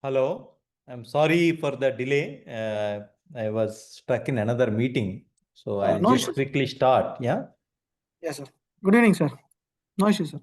Hello, I'm sorry for the delay. I was stuck in another meeting, so I'll No just issues. quickly start. Yeah. Yes, sir. Good evening, sir. No issue, sir.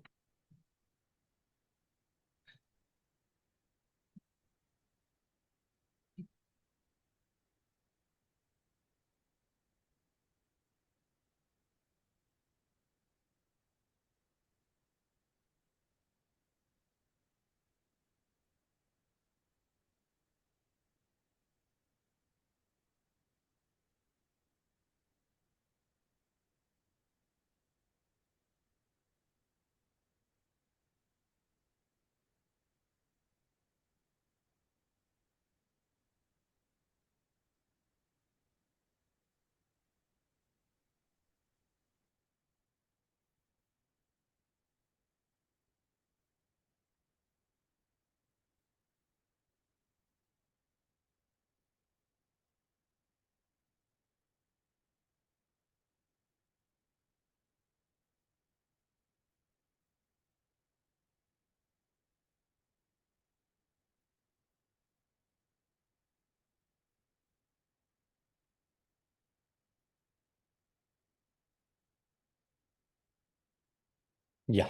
Yeah.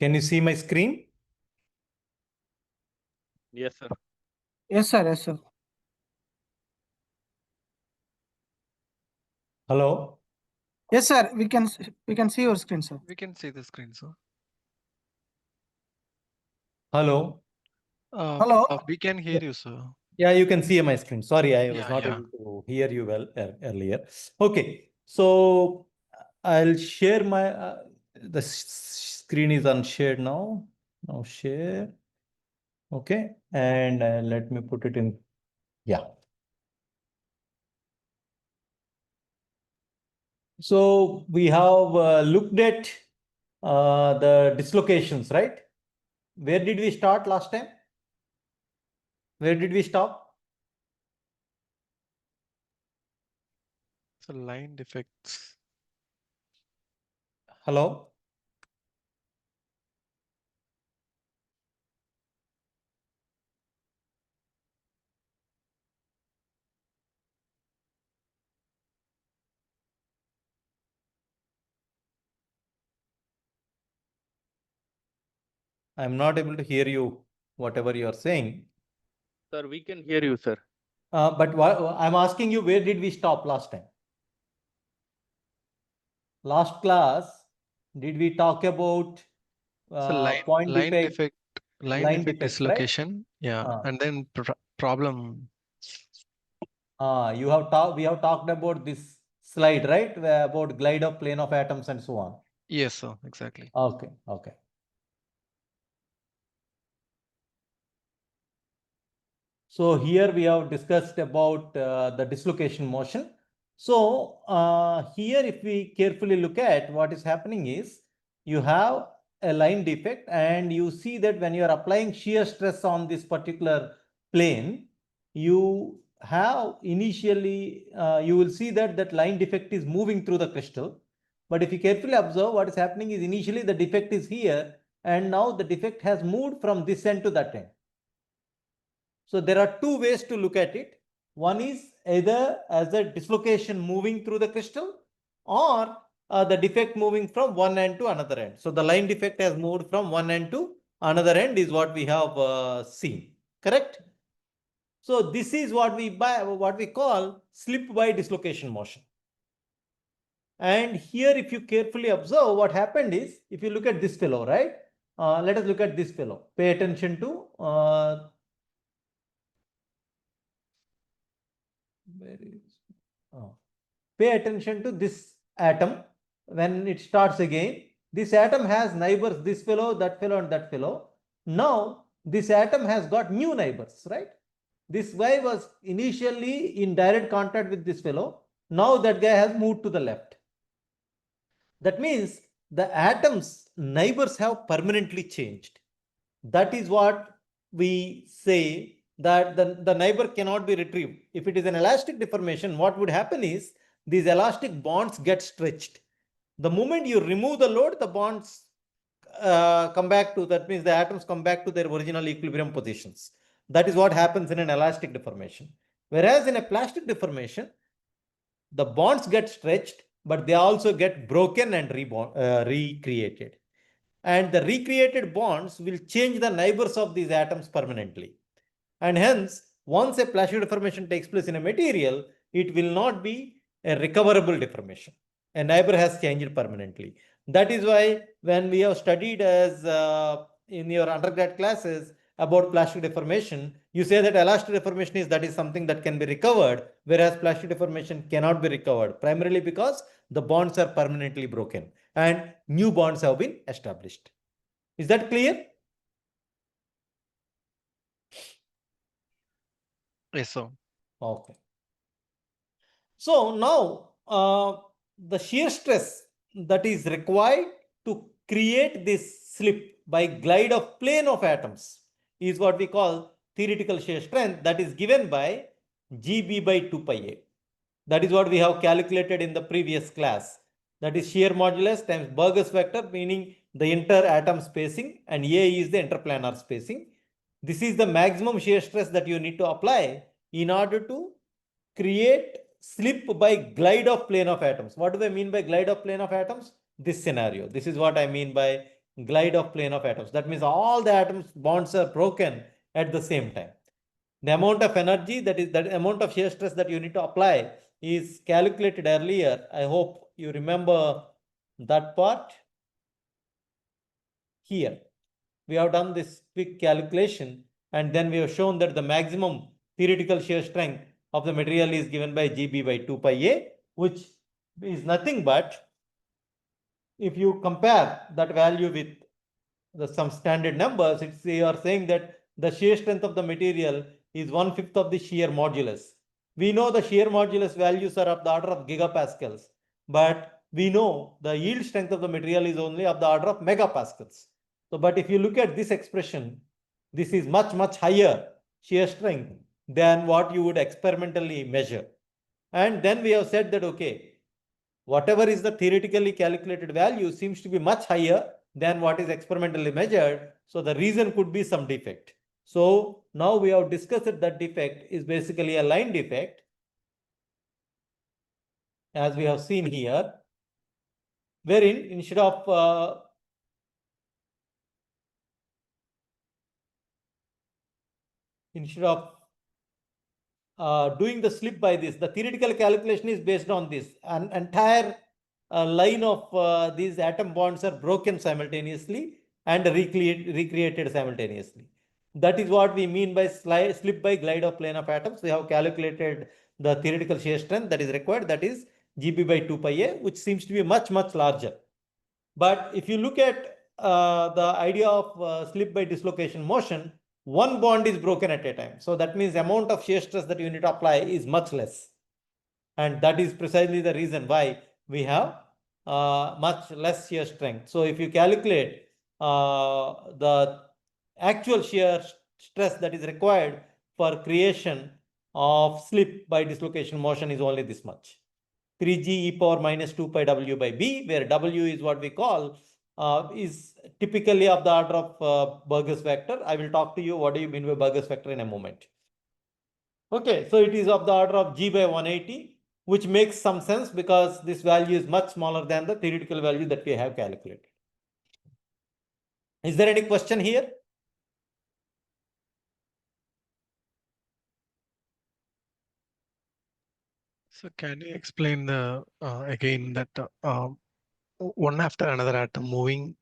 Can you see my screen? Yes, sir. Yes, sir. Yes, sir. Hello. Yes, sir. We can see your screen, sir. We can see the screen, sir. Hello. Hello. We can hear you, sir. Yeah, you can see my screen. Sorry, I was Yeah, not yeah. able to hear you well earlier. Okay, so I'll share my the screen is unshared now. Now share. Okay, and let me put it in. Yeah. So we have looked at the dislocations, right? Where did we start last time? Where did we stop? So line defects. Hello? I'm not able to hear you, whatever you are saying. Sir, we can hear you, sir. But I'm asking you, where did we stop last time? Last class, did we talk about So point line defect, line defects, right? dislocation. Yeah, Uh, and then problem. we have talked about this slide, right? About glide of plane of atoms and so on. Yes, sir. Exactly. Okay, okay. So here we have discussed about the dislocation motion. So here if we carefully look at what is happening is you have a line defect and you see that when you are applying shear stress on this particular plane, you have initially, you will see that that line defect is moving through the crystal. But if you carefully observe, what is happening is initially the defect is here and now the defect has moved from this end to that end. So there are two ways to look at it. One is either as a dislocation moving through the crystal or the defect moving from one end to another end. So the line defect has moved from one end to another end is what we have seen, correct? So this is what we call slip by dislocation motion. And here if you carefully observe what happened is, if you look at this fellow, right? Let us look at this fellow. Pay attention to where is pay attention to this atom when it starts again. This atom has neighbors, this fellow, and that fellow. Now this atom has got new neighbors, right? this guy was initially in direct contact with this fellow. Now that guy has moved to the left. That means the atoms neighbors have permanently changed. That is what we say, that the neighbor cannot be retrieved. If it is an elastic deformation, what would happen is these elastic bonds get stretched. The moment you remove the load, the bonds come back to, that means the atoms come back to their original equilibrium positions. That is what happens in an elastic deformation. Whereas in a plastic deformation, the bonds get stretched, but they also get broken and recreated. And the recreated bonds will change the neighbors of these atoms permanently. And hence, once a plastic deformation takes place in a material, it will not be a recoverable deformation. A neighbor has changed permanently. That is why when we have studied as in your undergrad classes about plastic deformation, you say that elastic deformation is something that can be recovered, whereas plastic deformation cannot be recovered, primarily because the bonds are permanently broken and new bonds have been established. Is that clear? Yes, sir. Okay. So now the shear stress that is required to create this slip by glide of plane of atoms is what we call theoretical shear strength, that is given by GB by 2 pi a. That is what we have calculated in the previous class. That is shear modulus times Burgers vector, meaning the inter-atom spacing, and A is the interplanar spacing. This is the maximum shear stress that you need to apply in order to create slip by glide of plane of atoms. What do I mean by glide of plane of atoms? This scenario. This is what I mean by glide of plane of atoms. That means all the atoms bonds are broken at the same time. The amount of energy, that is that amount of shear stress that you need to apply, is calculated earlier. I hope you remember that part. Here we have done this quick calculation, and then we have shown that the maximum theoretical shear strength of the material is given by GB by 2 pi a, which is nothing but, if you compare that value with some standard numbers, you are saying that the shear strength of the material is 1/5 of the shear modulus. We know the shear modulus values are of the order of gigapascals, but we know the yield strength of the material is only of the order of megapascals. So, but if you look at this expression, this is much higher shear strength than what you would experimentally measure. And then we have said that, okay, whatever is the theoretically calculated value seems to be much higher than what is experimentally measured. So the reason could be some defect. So now we have discussed that that defect is basically a line defect, as we have seen here, wherein instead of doing the slip by this, the theoretical calculation is based on this. An entire line of these atom bonds are broken simultaneously and recreated simultaneously. That is what we mean by slip by glide of plane of atoms. We have calculated the theoretical shear strength that is required, that is GB by 2 pi a, which seems to be much larger. But if you look at the idea of slip by dislocation motion, one bond is broken at a time. So that means the amount of shear stress that you need to apply is much less. And that is precisely the reason why we have much less shear strength. So if you calculate the actual shear stress that is required for creation of slip by dislocation motion is only this much. 3g e power minus 2 pi w by b, where w is what we call is typically of the order of Burgers vector. I will talk to you what do you mean by Burgers vector in a moment. Okay, so it is of the order of g by 180, which makes some sense because this value is much smaller than the theoretical value that we have calculated. Is there any question here? So can you explain the again that one after another atom moving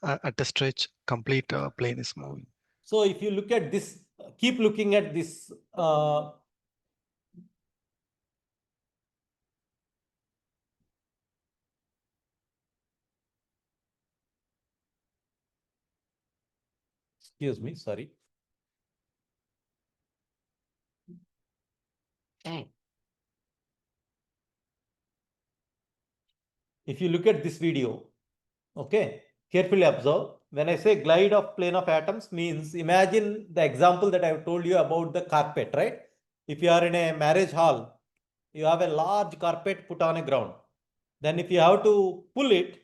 at a stretch, complete plane is moving? So if you look at this, keep looking at this excuse me, sorry. if you look at this video, okay, carefully observe. When I say glide of plane of atoms means, imagine the example that I've told you about the carpet, right? If you are in a marriage hall, you have a large carpet put on a ground. Then if you have to pull it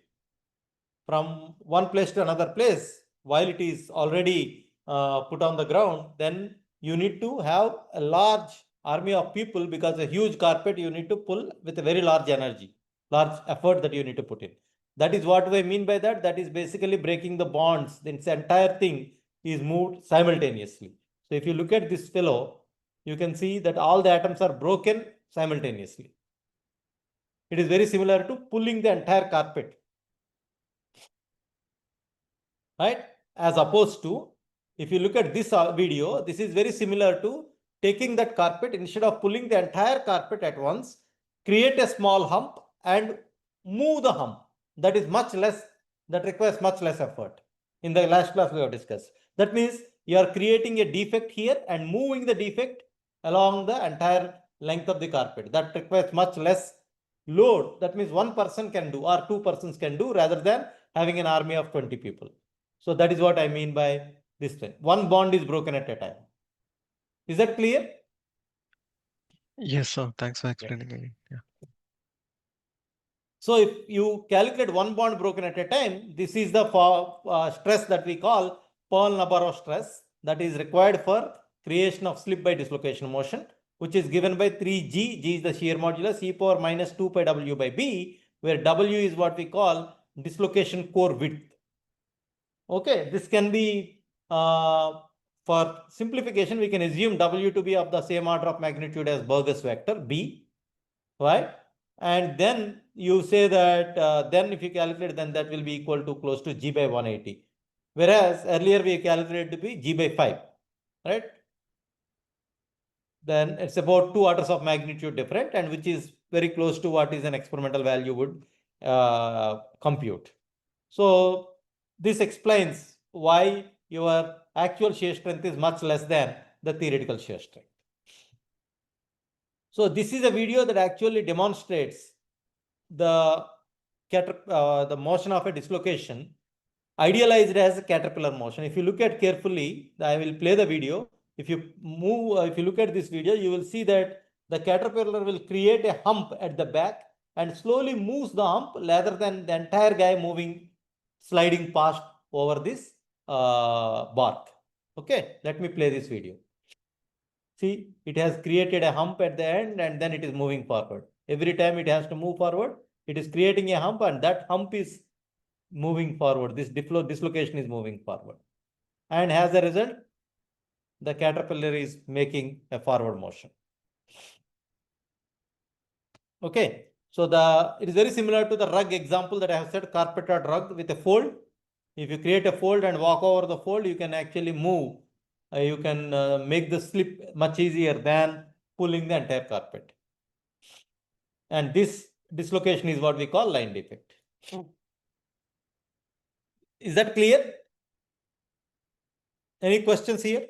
from one place to another place while it is already put on the ground, then you need to have a large army of people, because a huge carpet you need to pull with a very large energy, large effort that you need to put in. That is what I mean by that. That is basically breaking the bonds. This entire thing is moved simultaneously. So if you look at this fellow, you can see that all the atoms are broken simultaneously. It is very similar to pulling the entire carpet, right? As opposed to, if you look at this video, this is very similar to taking that carpet, instead of pulling the entire carpet at once, create a small hump and move the hump. That is much less, that requires much less effort. In the last class we have discussed. That means you are creating a defect here and moving the defect along the entire length of the carpet. That requires much less load. That means one person can do, or two persons can do, rather than having an army of 20 people. So that is what I mean by this thing. One bond is broken at a time. Is that clear? Yes, sir. Thanks for explaining again. Yeah. So if you calculate one bond broken at a time, this is the stress that we call Paul-Nabarro stress that is required for creation of slip by dislocation motion, which is given by 3G. G is the shear modulus, e power minus 2 pi W by B, where W is what we call dislocation core width. Okay, this can be, for simplification, we can assume W to be of the same order of magnitude as Burgers vector B, right? And then you say that, then if you calculate, then that will be equal to close to G by 180. Whereas earlier we calculated to be G by 5, right? Then it's about 2 orders of magnitude different, and which is very close to what is an experimental value would compute. So this explains why your actual shear strength is much less than the theoretical shear strength. So this is a video that actually demonstrates the motion of a dislocation idealized as a caterpillar motion. If you look at carefully, I will play the video. If you look at this video, you will see that the caterpillar will create a hump at the back and slowly moves the hump rather than the entire guy sliding past over this bark. Okay, let me play this video. See, it has created a hump at the end and then it is moving forward. Every time it has to move forward, it is creating a hump, and that hump is moving forward. This dislocation is moving forward. And as a result, the caterpillar is making a forward motion. Okay, so it is very similar to the rug example that I have said, carpeted rug with a fold. If you create a fold and walk over the fold, you can actually move. You can make the slip much easier than pulling the entire carpet. And this dislocation is what we call line defect. Is that clear? Any questions here?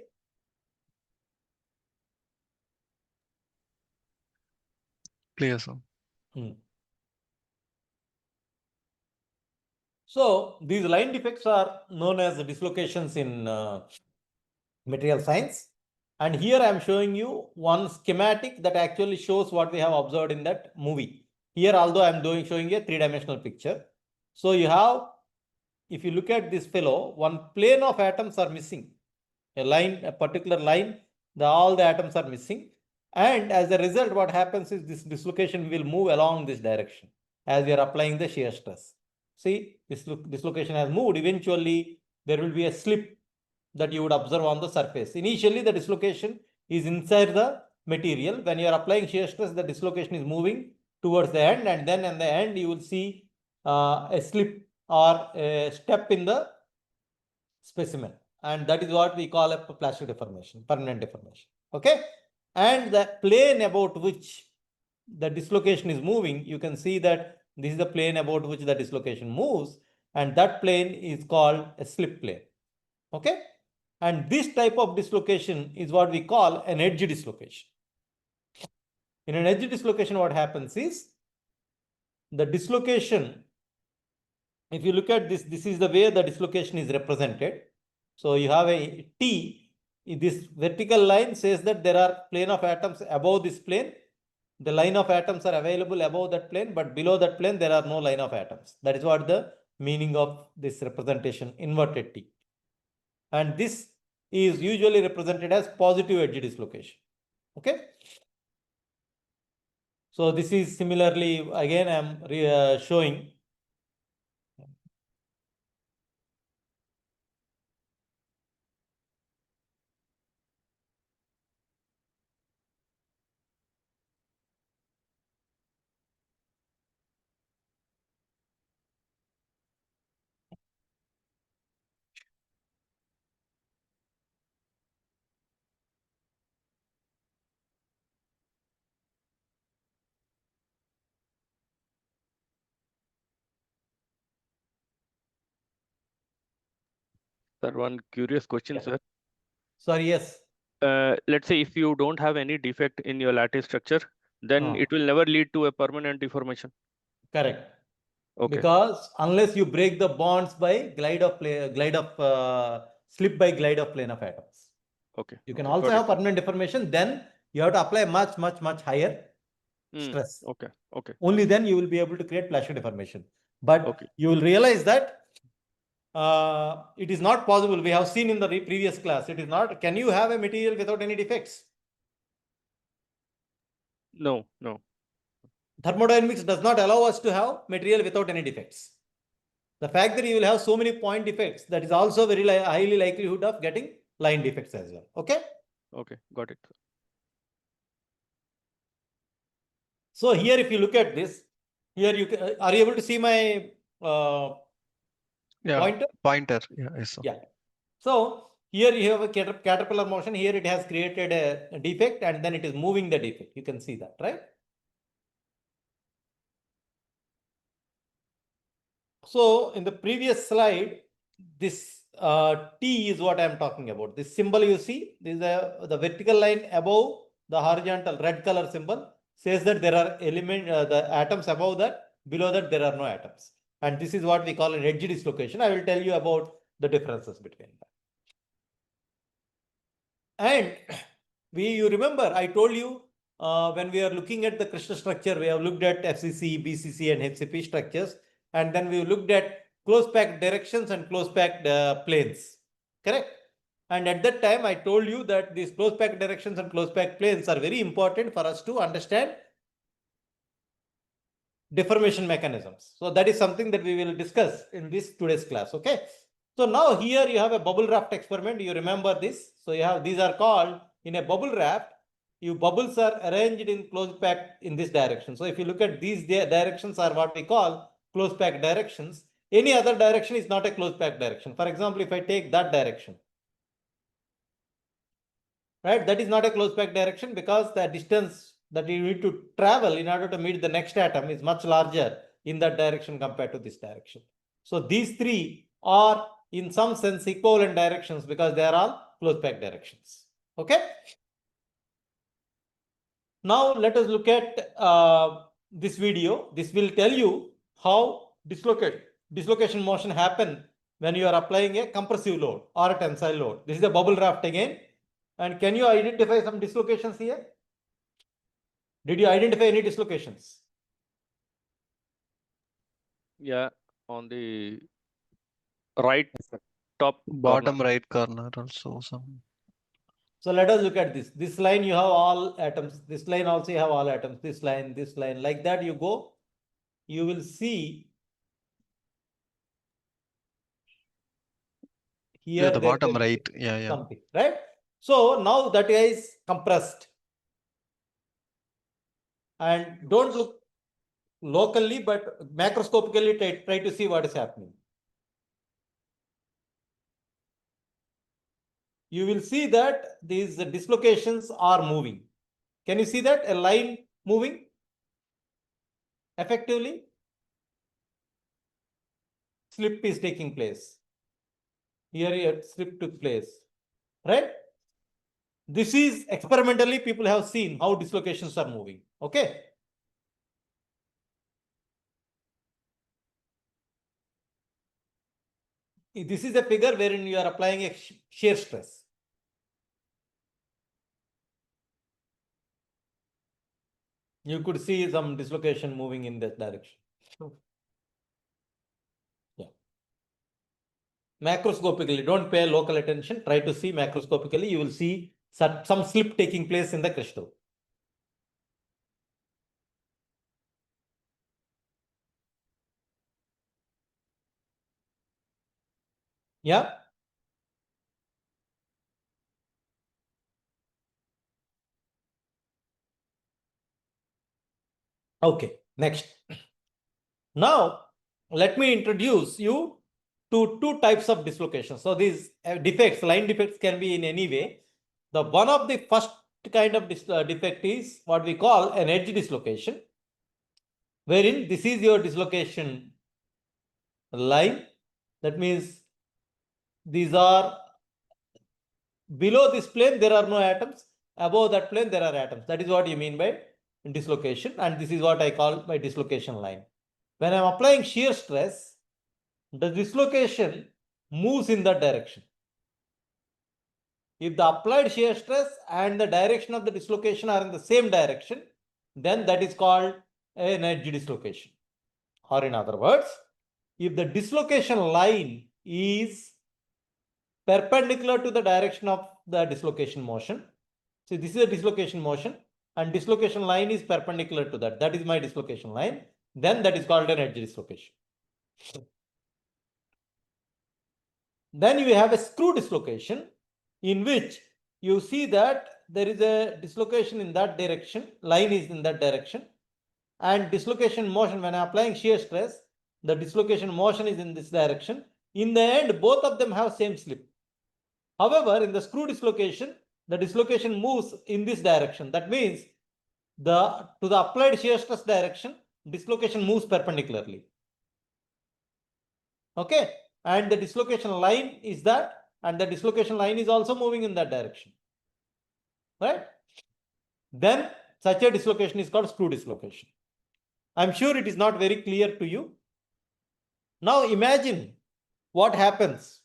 Clear, sir. So these line defects are known as the dislocations in material science. And here I am showing you one schematic that actually shows what we have observed in that movie. Here, although I am showing you a three-dimensional picture. So you have, if you look at this fellow, one plane of atoms are missing. A particular line, all the atoms are missing. And as a result, what happens is this dislocation will move along this direction as we are applying the shear stress. See, this dislocation has moved. Eventually, there will be a slip that you would observe on the surface. Initially, the dislocation is inside the material. When you are applying shear stress, the dislocation is moving towards the end, and then in the end, you will see a slip or a step in the specimen. And that is what we call a plastic deformation, permanent deformation. Okay. And the plane about which the dislocation is moving, you can see that this is the plane about which the dislocation moves, and that plane is called a slip plane. Okay. And this type of dislocation is what we call an edge dislocation. In an edge dislocation, what happens is the dislocation if you look at this, this is the way the dislocation is represented. So you have a T, this vertical line says that there are plane of atoms above this plane. The line of atoms are available above that plane, but below that plane, there are no line of atoms. That is what the meaning of this representation, inverted T. And this is usually represented as positive edge dislocation. Okay. So this is similarly, again, I'm showing. Sir, one curious question, Yeah. sir. Sorry, yes. Let's say if you don't have any defect in your lattice structure, then it will never lead to a permanent deformation. Correct. Okay. Because unless you break the bonds by slip by glide of plane of atoms. Okay. You can okay, also got have it, sir. permanent deformation. Then you have to apply much higher stress. Okay. Okay. Only then you will be able to create plastic deformation. But Okay. you will realize that it is not possible. We have seen in the previous class, it is not. Can you have a material without any defects? No. Thermodynamics does not allow us to have material without any defects. The fact that you will have so many point defects, that is also very highly likelihood of getting line defects as well. Okay. Okay. Got it. So here, if you look at this, here you can, are you able to see my Yeah, pointer? pointer. Yeah, yes, sir. Yeah. So here you have a caterpillar motion. Here it has created a defect and then it is moving the defect. You can see that, right? So in the previous slide, this T is what I am talking about. This symbol you see, this is the vertical line above the horizontal red color symbol says that there are the atoms above that, below that there are no atoms. And this is what we call an edge dislocation. I will tell you about the differences between them. And you remember, I told you when we are looking at the crystal structure, we have looked at FCC, BCC and HCP structures. And then we looked at close packed directions and close packed planes, correct? And at that time, I told you that these close packed directions and close packed planes are very important for us to understand deformation mechanisms. So that is something that we will discuss in this today's class, okay? So now here you have a bubble raft experiment. You remember this. So you have, these are called, in a bubble raft, bubbles are arranged in close packed in this direction. So if you look at these directions are what we call close packed directions. Any other direction is not a close packed direction. For example, if I take that direction, right, that is not a close packed direction because the distance that you need to travel in order to meet the next atom is much larger in that direction compared to this direction. So these three are in some sense equivalent directions because they are all close packed directions. Okay. Now let us look at this video. This will tell you how dislocation motion happen when you are applying a compressive load or a tensile load. This is a bubble raft again. And can you identify some dislocations here? Did you identify any dislocations? Yeah. On the right top Bottom corner. right corner also some. So let us look at this. This line you have all atoms. This line also you have all atoms. This line, like that you go. You will see here. Yeah, the bottom right. Yeah. Something, right? So now that is compressed. And don't look locally, but macroscopically try to see what is happening. You will see that these dislocations are moving. Can you see that? A line moving effectively? Slip is taking place. Here a slip took place, right? This is experimentally people have seen how dislocations are moving. Okay. This is a figure wherein you are applying a shear stress. You could see some dislocation moving in that direction. Yeah. Macroscopically, don't pay local attention. Try to see macroscopically. You will see some slip taking place in the crystal. Yeah. Okay. Next. Now, let me introduce you to two types of dislocations. So these defects, line defects, can be in any way. The one of the first kind of defect is what we call an edge dislocation, wherein this is your dislocation line. That means these are below this plane, there are no atoms. Above that plane, there are atoms. That is what you mean by dislocation. And this is what I call my dislocation line. When I'm applying shear stress, the dislocation moves in that direction. If the applied shear stress and the direction of the dislocation are in the same direction, then that is called an edge dislocation. Or in other words, if the dislocation line is perpendicular to the direction of the dislocation motion, so this is a dislocation motion and dislocation line is perpendicular to that, that is my dislocation line, then that is called an edge dislocation. Then you have a screw dislocation in which you see that there is a dislocation in that direction, line is in that direction, and dislocation motion, when applying shear stress, the dislocation motion is in this direction. In the end, both of them have same slip. However, in the screw dislocation, the dislocation moves in this direction. That means to the applied shear stress direction, dislocation moves perpendicularly. Okay, and the dislocation line is that, and the dislocation line is also moving in that direction, right? Then such a dislocation is called screw dislocation. I'm sure it is not very clear to you. Now imagine what happens.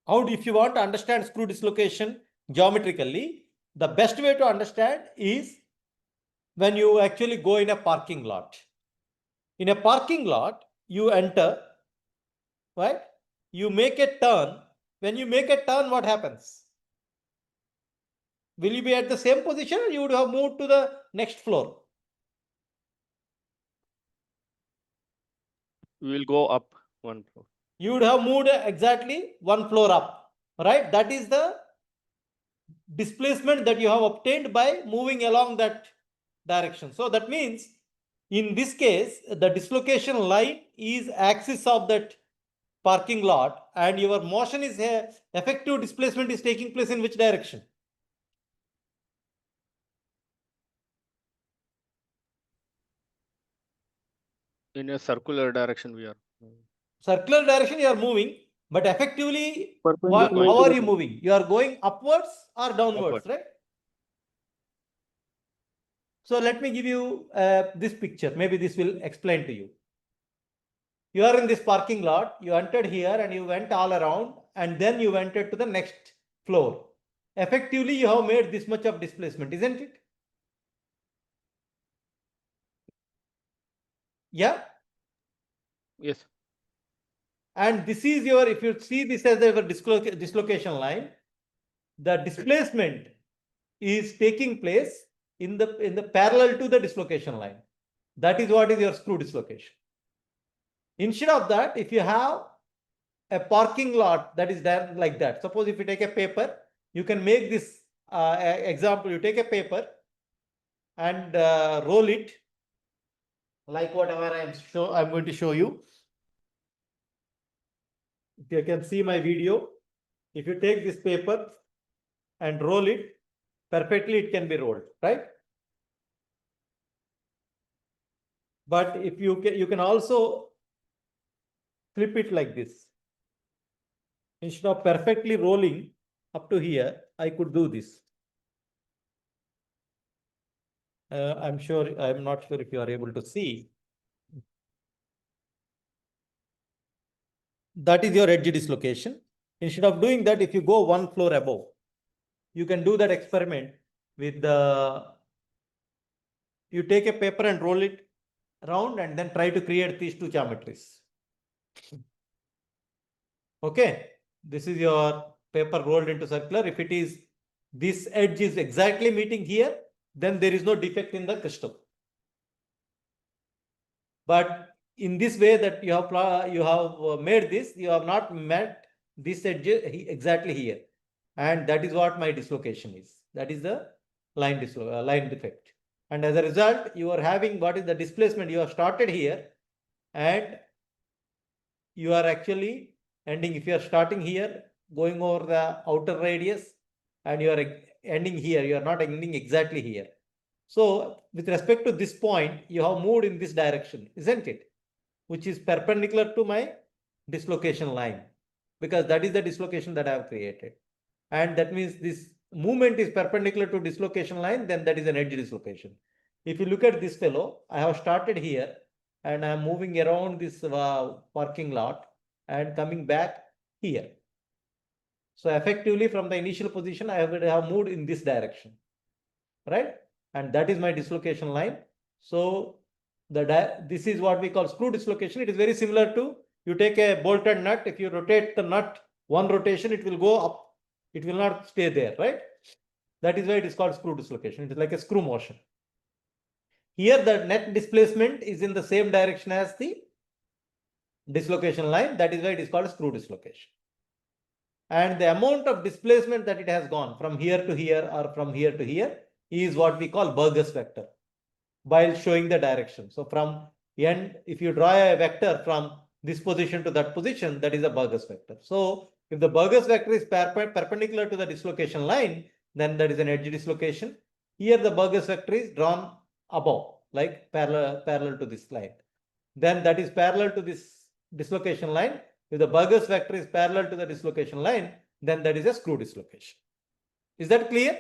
If you want to understand screw dislocation geometrically, the best way to understand is when you actually go in a parking lot. In a parking lot, you enter, right? You make a turn. When you make a turn, what happens? Will you be at the same position or you would have moved to the next floor? We will go up one floor. You would have moved exactly one floor up, right? That is the displacement that you have obtained by moving along that direction. So that means in this case, the dislocation line is axis of that parking lot and your motion is effective displacement is taking place in which direction? In a circular direction we are. Circular direction you are moving, but effectively, Perpendicular. how are you moving? You are going upwards or downwards, Upward. right? So let me give you this picture. Maybe this will explain to you. You are in this parking lot, you entered here and you went all around and then you entered to the next floor. Effectively, you have made this much of displacement, isn't it? Yeah. Yes. And this is your, if you see this as a dislocation line, the displacement is taking place in the parallel to the dislocation line. That is what is your screw dislocation. Instead of that, if you have a parking lot that is there like that, suppose if you take a paper, you can make this example. You take a paper and roll it like whatever I'm going to show you. If you can see my video, if you take this paper and roll it perfectly, it can be rolled, right? But if you can also flip it like this. Instead of perfectly rolling up to here, I could do this. I'm not sure if you are able to see. that is your edge dislocation. Instead of doing that, if you go one floor above, you can do that experiment with the, you take a paper and roll it around and then try to create these two geometries. Okay, this is your paper rolled into circular. If it is, this edge is exactly meeting here, then there is no defect in the crystal. But in this way that you have made this, you have not met this edge exactly here. And that is what my dislocation is. That is the line defect. And as a result, you are having what is the displacement. You have started here and you are actually ending. If you are starting here, going over the outer radius, and you are ending here, you are not ending exactly here. So with respect to this point, you have moved in this direction, isn't it? Which is perpendicular to my dislocation line, because that is the dislocation that I have created. And that means this movement is perpendicular to dislocation line, then that is an edge dislocation. If you look at this fellow, I have started here and I am moving around this parking lot and coming back here. So effectively from the initial position, I have moved in this direction, right? And that is my dislocation line. So this is what we call screw dislocation. It is very similar to, you take a bolted nut. If you rotate the nut one rotation, it will go up. It will not stay there, right? That is why it is called screw dislocation. It is like a screw motion. Here the net displacement is in the same direction as the dislocation line. That is why it is called screw dislocation. And the amount of displacement that it has gone from here to here or from here to here is what we call Burgers vector while showing the direction. So from end, if you draw a vector from this position to that position, that is a Burgers vector. So if the Burgers vector is perpendicular to the dislocation line, then that is an edge dislocation. Here the Burgers vector is drawn above, like parallel to this line. Then that is parallel to this dislocation line. If the Burgers vector is parallel to the dislocation line, then that is a screw dislocation. Is that clear?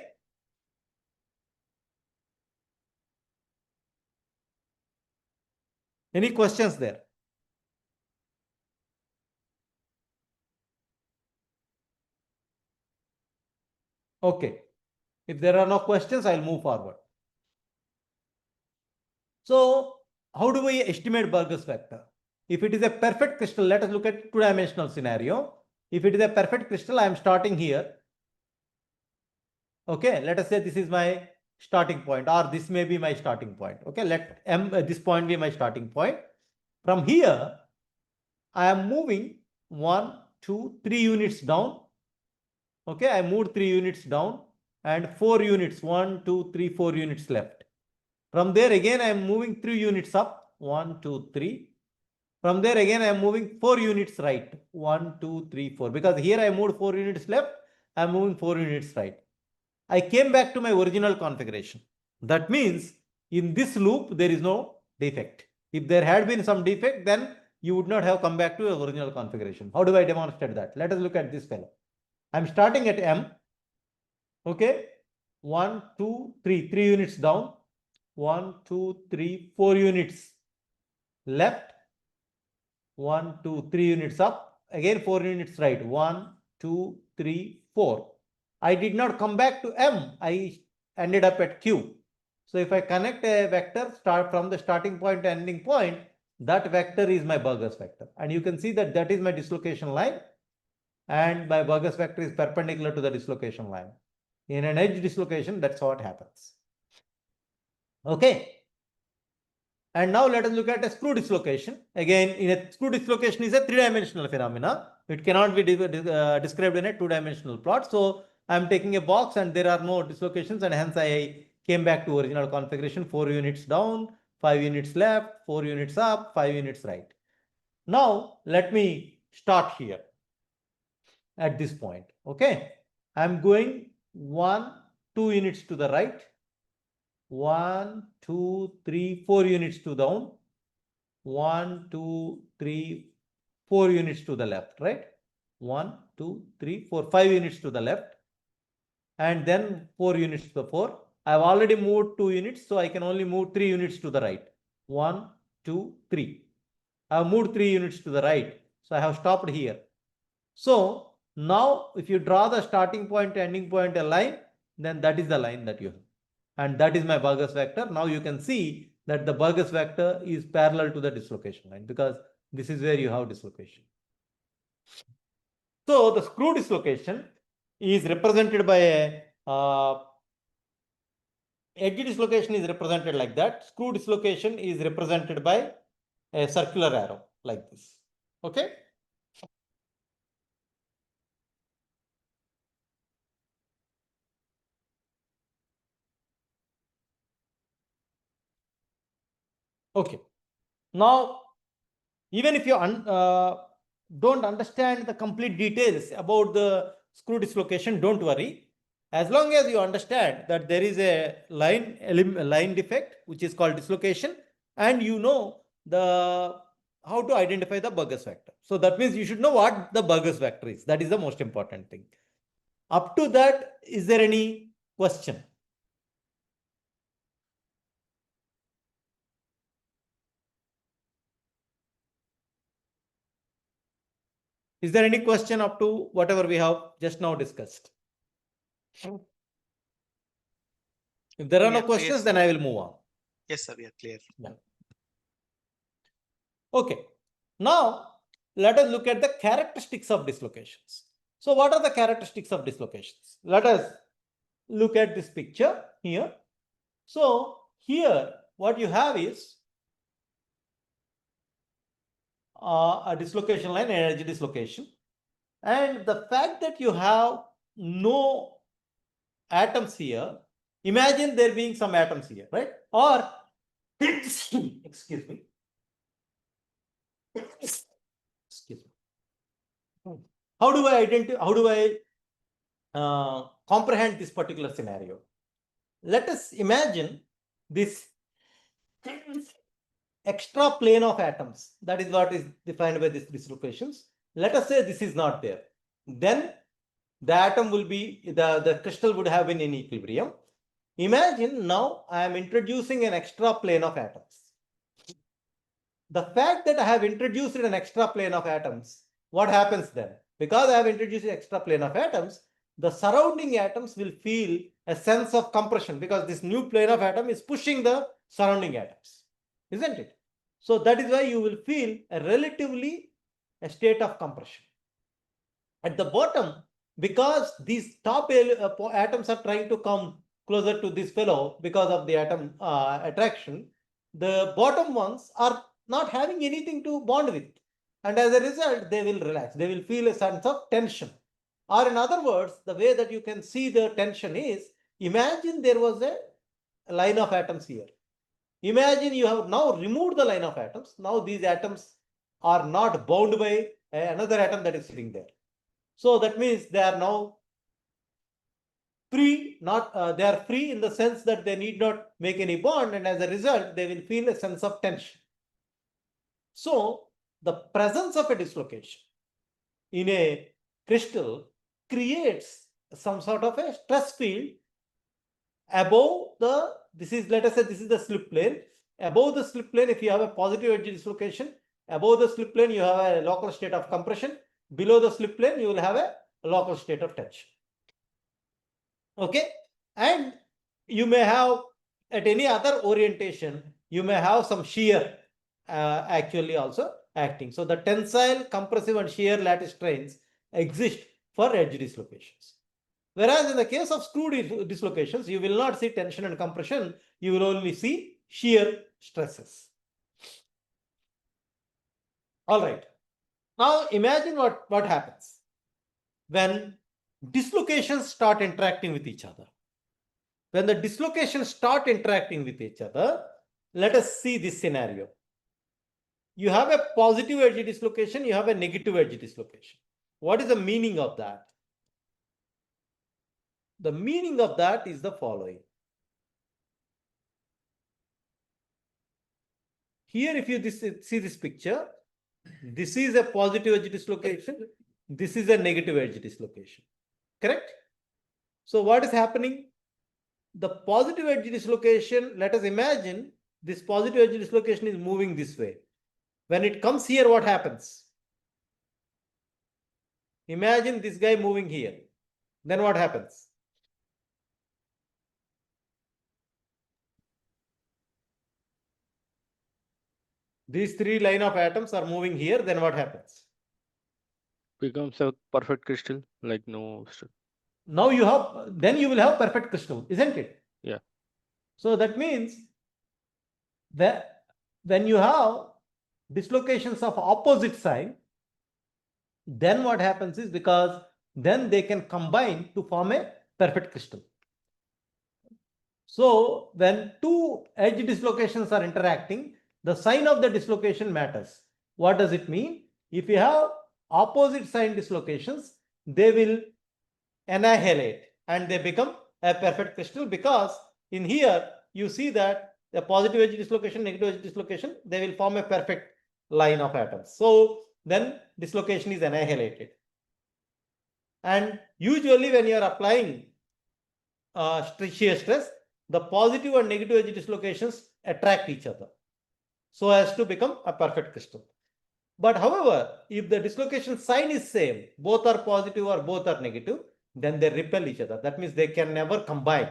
Any questions there? Okay. If there are no questions, I'll move forward. So how do we estimate Burgers vector? If it is a perfect crystal, let us look at two-dimensional scenario. If it is a perfect crystal, I am starting here. Okay, let us say this is my starting point, or this may be my starting point. Okay, let this point be my starting point. From here, I am moving 1, 2, 3 units down. Okay, I moved 3 units down and 4 units, 1, 2, 3, 4 units left. From there again, I am moving 3 units up, 1, 2, 3. From there again, I am moving 4 units right, 1, 2, 3, 4. Because here I moved 4 units left, I am moving 4 units right. I came back to my original configuration. That means in this loop, there is no defect. If there had been some defect, then you would not have come back to your original configuration. How do I demonstrate that? Let us look at this fellow. I'm starting at M. Okay. 1, 2, 3. 3 units down. 1, 2, 3, 4 units left. 1, 2, 3 units up. Again 4 units right. 1, 2, 3, 4. I did not come back to M. I ended up at Q. So if I connect a vector start from the starting point to ending point, that vector is my Burgers vector. And you can see that that is my dislocation line. And my Burgers vector is perpendicular to the dislocation line. In an edge dislocation, that's what happens. Okay. And now let us look at a screw dislocation. Again, in a screw dislocation is a three-dimensional phenomena. It cannot be described in a two-dimensional plot. So I am taking a box and there are no dislocations, and hence I came back to original configuration. 4 units down, 5 units left, 4 units up, 5 units right. Now let me start here at this point. Okay, I am going 1, 2 units to the right, 1, 2, 3, 4 units to down, 1, 2, 3, 4 units to the left, right? 1, 2, 3, 4, 5 units to the left, and then 4 units to the 4. I have already moved 2 units, so I can only move 3 units to the right. 1, 2, 3. I have moved 3 units to the right. So I have stopped here. So now if you draw the starting point, ending point, a line, then that is the line that you have. And that is my Burgers vector. Now you can see that the Burgers vector is parallel to the dislocation line because this is where you have dislocation. So the screw dislocation is represented by a edge dislocation is represented like that. Screw dislocation is represented by a circular arrow like this. Okay. Okay. Now, even if you don't understand the complete details about the screw dislocation, don't worry. As long as you understand that there is a line defect, which is called dislocation, and you know how to identify the Burgers vector. So that means you should know what the Burgers vector is. That is the most important thing. Up to that, is there any question? Is there any question up to whatever we have just now discussed? If there are no questions, then I will move on. Yes, sir, we are clear. Yeah. Okay. Now, let us look at the characteristics of dislocations. So, what are the characteristics of dislocations? Let us look at this picture here. So, here what you have is a dislocation line, energy dislocation. And the fact that you have no atoms here, imagine there being some atoms here, right? Or, excuse me. Excuse me. How do I identify, how do I comprehend this particular scenario? Let us imagine this extra plane of atoms. That is what is defined by these dislocations. Let us say this is not there. Then the atom will be, the crystal would have been in equilibrium. Imagine now I am introducing an extra plane of atoms. The fact that I have introduced an extra plane of atoms, what happens then? Because I have introduced an extra plane of atoms, the surrounding atoms will feel a sense of compression because this new plane of atom is pushing the surrounding atoms, isn't it? So that is why you will feel a state of compression. At the bottom, because these top atoms are trying to come closer to this fellow because of the atom attraction, the bottom ones are not having anything to bond with. And as a result, they will relax. They will feel a sense of tension. Or in other words, the way that you can see the tension is, imagine there was a line of atoms here. Imagine you have now removed the line of atoms. Now these atoms are not bound by another atom that is sitting there. So that means they are now free, they are free in the sense that they need not make any bond, and as a result, they will feel a sense of tension. So the presence of a dislocation in a crystal creates some sort of a stress field above the, let us say this is the slip plane. Above the slip plane, if you have a positive edge dislocation, above the slip plane, you have a local state of compression. Below the slip plane, you will have a local state of tension. Okay. And you may have, at any other orientation, you may have some shear actually also acting. So the tensile, compressive and shear lattice strains exist for edge dislocations. Whereas in the case of screw dislocations, you will not see tension and compression, you will only see shear stresses. All right. Now imagine what happens when dislocations start interacting with each other. When the dislocations start interacting with each other, let us see this scenario. You have a positive edge dislocation, you have a negative edge dislocation. What is the meaning of that? The meaning of that is the following. Here, if you see this picture, this is a positive edge dislocation, this is a negative edge dislocation. Correct? So what is happening? The positive edge dislocation, let us imagine this positive edge dislocation is moving this way. When it comes here, what happens? imagine this guy moving here. Then what happens? These three line of atoms are moving here. Then what happens? Becomes a perfect crystal, like no. Now you have, then you will have perfect crystal, isn't it? Yeah. So that means that when you have dislocations of opposite sign, then what happens is, because then they can combine to form a perfect crystal. So when two edge dislocations are interacting, the sign of the dislocation matters. What does it mean? If you have opposite sign dislocations, they will annihilate and they become a perfect crystal, because in here you see that the positive edge dislocation, negative edge dislocation, they will form a perfect line of atoms. So then dislocation is annihilated. And usually when you are applying shear stress, the positive and negative edge dislocations attract each other so as to become a perfect crystal. But however, if the dislocation sign is same, both are positive or both are negative, then they repel each other. That means they can never combine.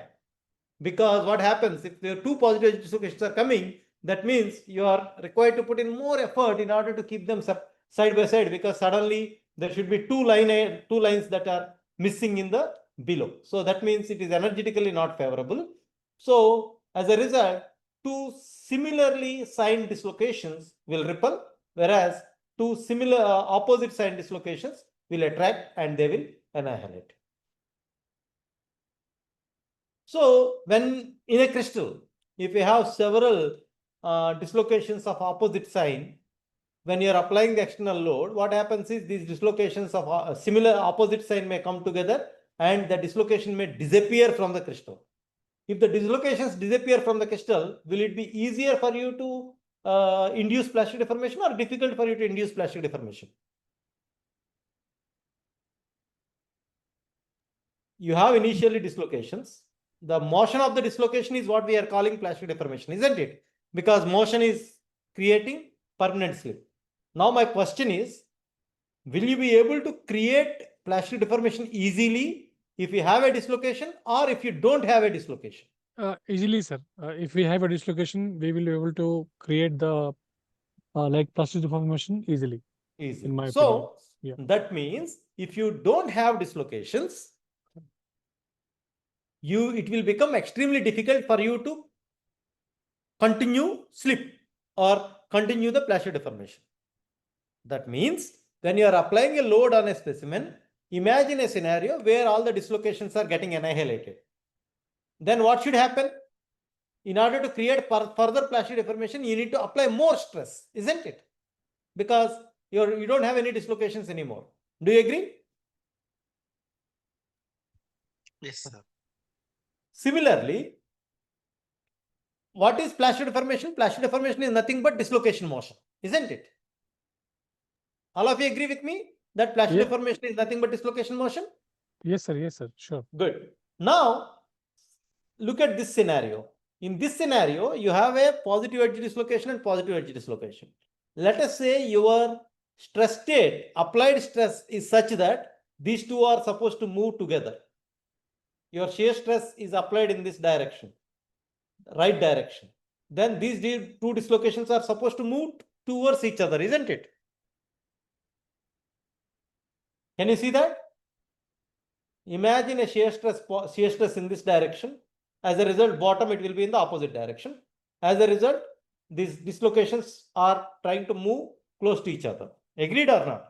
Because what happens if there are two positive edge dislocations are coming, that means you are required to put in more effort in order to keep them side by side, because suddenly there should be two lines that are missing in the below. So that means it is energetically not favorable. So as a result, two similarly signed dislocations will repel, whereas two similar opposite sign dislocations will attract and they will annihilate. So when in a crystal, if you have several dislocations of opposite sign, when you are applying the external load, what happens is these dislocations of similar opposite sign may come together and the dislocation may disappear from the crystal. If the dislocations disappear from the crystal, will it be easier for you to induce plastic deformation or difficult for you to induce plastic deformation? You have initially dislocations. The motion of the dislocation is what we are calling plastic deformation, isn't it? Because motion is creating permanent slip. Now my question is, will you be able to create plastic deformation easily if you have a dislocation or if you don't have a dislocation? Easily, sir. If we have a dislocation, we will be able to create the like plastic deformation easily. Easy. In my So opinion. Yeah. that means if you don't have dislocations, it will become extremely difficult for you to continue slip or continue the plastic deformation. That means when you are applying a load on a specimen, imagine a scenario where all the dislocations are getting annihilated. Then what should happen? In order to create further plastic deformation, you need to apply more stress, isn't it? Because you don't have any dislocations anymore. Do you agree? Yes, sir. Similarly, what is plastic deformation? Plastic deformation is nothing but dislocation motion, isn't it? All of you agree with me that plastic Yeah. deformation is nothing but dislocation motion? Yes, sir. Yes, sir. Sure. Good. Now, look at this scenario. In this scenario, you have a positive edge dislocation and positive edge dislocation. Let us say your stress state, applied stress is such that these two are supposed to move together. Your shear stress is applied in this direction, right direction. Then these two dislocations are supposed to move towards each other, isn't it? Can you see that? Imagine a shear stress in this direction. As a result, bottom it will be in the opposite direction. As a result, these dislocations are trying to move close to each other. Agreed or not?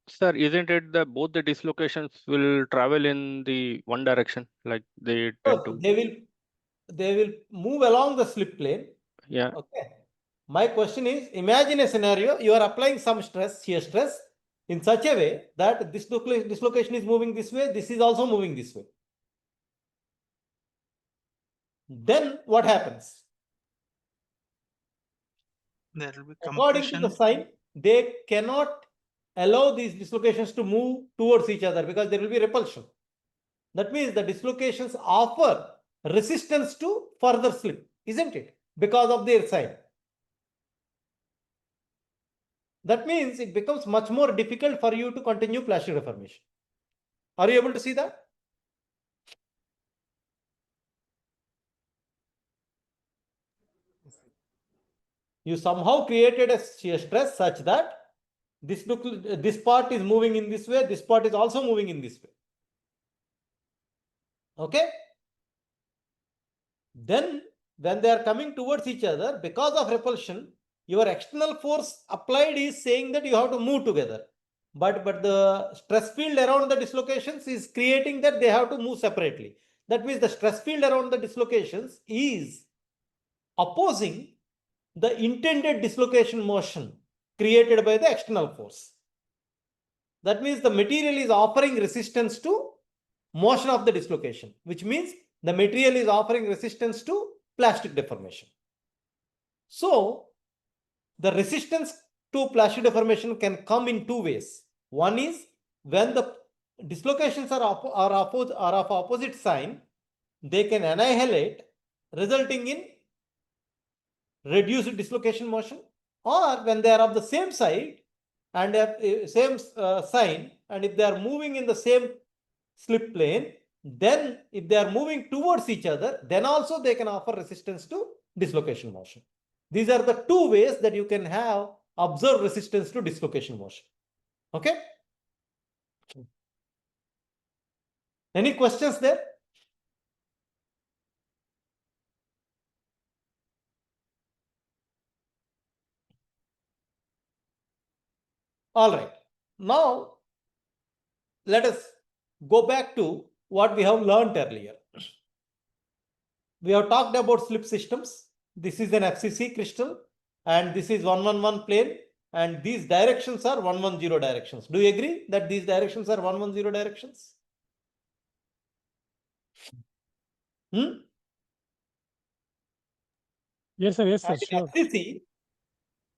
Sir, isn't it that both the dislocations will travel in the one direction, like they tend to? They will move along the slip plane. Yeah. Okay. My question is, imagine a scenario, you are applying some stress, shear stress, in such a way that this dislocation is moving this way, this is also moving this way. Then what happens? There will be According to the sign, they cannot allow these dislocations to move towards each other because there will be repulsion. That means the dislocations offer resistance to further slip, isn't it? Because of their sign. That means it becomes much more difficult for you to continue plastic deformation. Are you able to see that? You somehow created a shear stress such that this part is moving in this way, this part is also moving in this way. Okay? Then when they are coming towards each other, because of repulsion, your external force applied is saying that you have to move together. But the stress field around the dislocations is creating that they have to move separately. That means the stress field around the dislocations is opposing the intended dislocation motion created by the external force. That means the material is offering resistance to motion of the dislocation, which means the material is offering resistance to plastic deformation. So the resistance to plastic deformation can come in two ways. One is when the dislocations are of opposite sign, they can annihilate, resulting in reduced dislocation motion, or when they are of the same side and same sign, and if they are moving in the same slip plane, then if they are moving towards each other, then also they can offer resistance to dislocation motion. These are the two ways that you can have observed resistance to dislocation motion. Okay? Any questions there? All right. Now, let us go back to what we have learned earlier. We have talked about slip systems. This is an FCC crystal, and this is 111 plane, and these directions are 110 directions. Do you agree that these directions are 110 directions? Yes, sir. Yes, sir. And in Sure. FCC,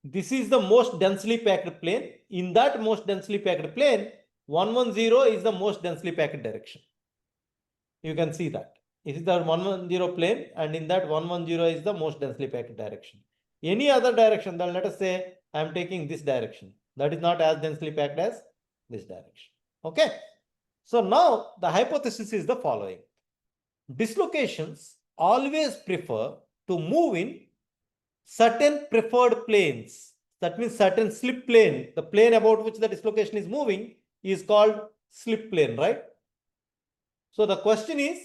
this is the most densely packed plane. In that most densely packed plane, 110 is the most densely packed direction. You can see that. It is the 110 plane, and in that 110 is the most densely packed direction. Any other direction, then let us say I am taking this direction. That is not as densely packed as this direction. Okay. So now the hypothesis is the following. Dislocations always prefer to move in certain preferred planes. That means certain slip plane. The plane about which the dislocation is moving is called slip plane, right? So the question is,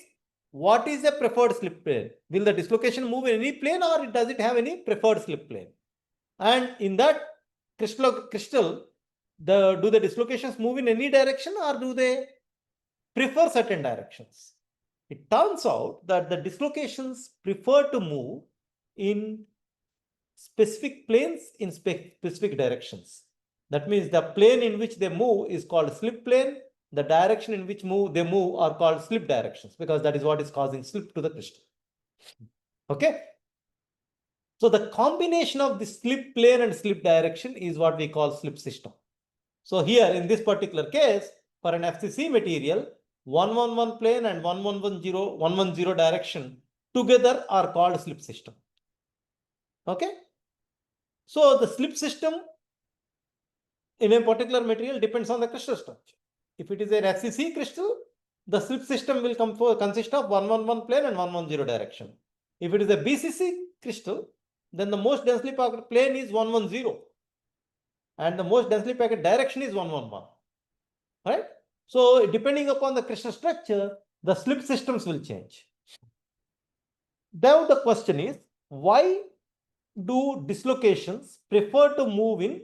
what is a preferred slip plane? Will the dislocation move in any plane, or does it have any preferred slip plane? And in that crystal, do the dislocations move in any direction, or do they prefer certain directions? It turns out that the dislocations prefer to move in specific planes in specific directions. That means the plane in which they move is called slip plane. The direction in which they move are called slip directions, because that is what is causing slip to the crystal. Okay. So the combination of the slip plane and slip direction is what we call slip system. So here in this particular case, for an FCC material, 111 plane and 110 direction together are called slip system. Okay. So the slip system in a particular material depends on the crystal structure. If it is an FCC crystal, the slip system will consist of 111 plane and 110 direction. If it is a BCC crystal, then the most densely packed plane is 110 and the most densely packed direction is 111. Right? So depending upon the crystal structure, the slip systems will change. Now the question is, why do dislocations prefer to move in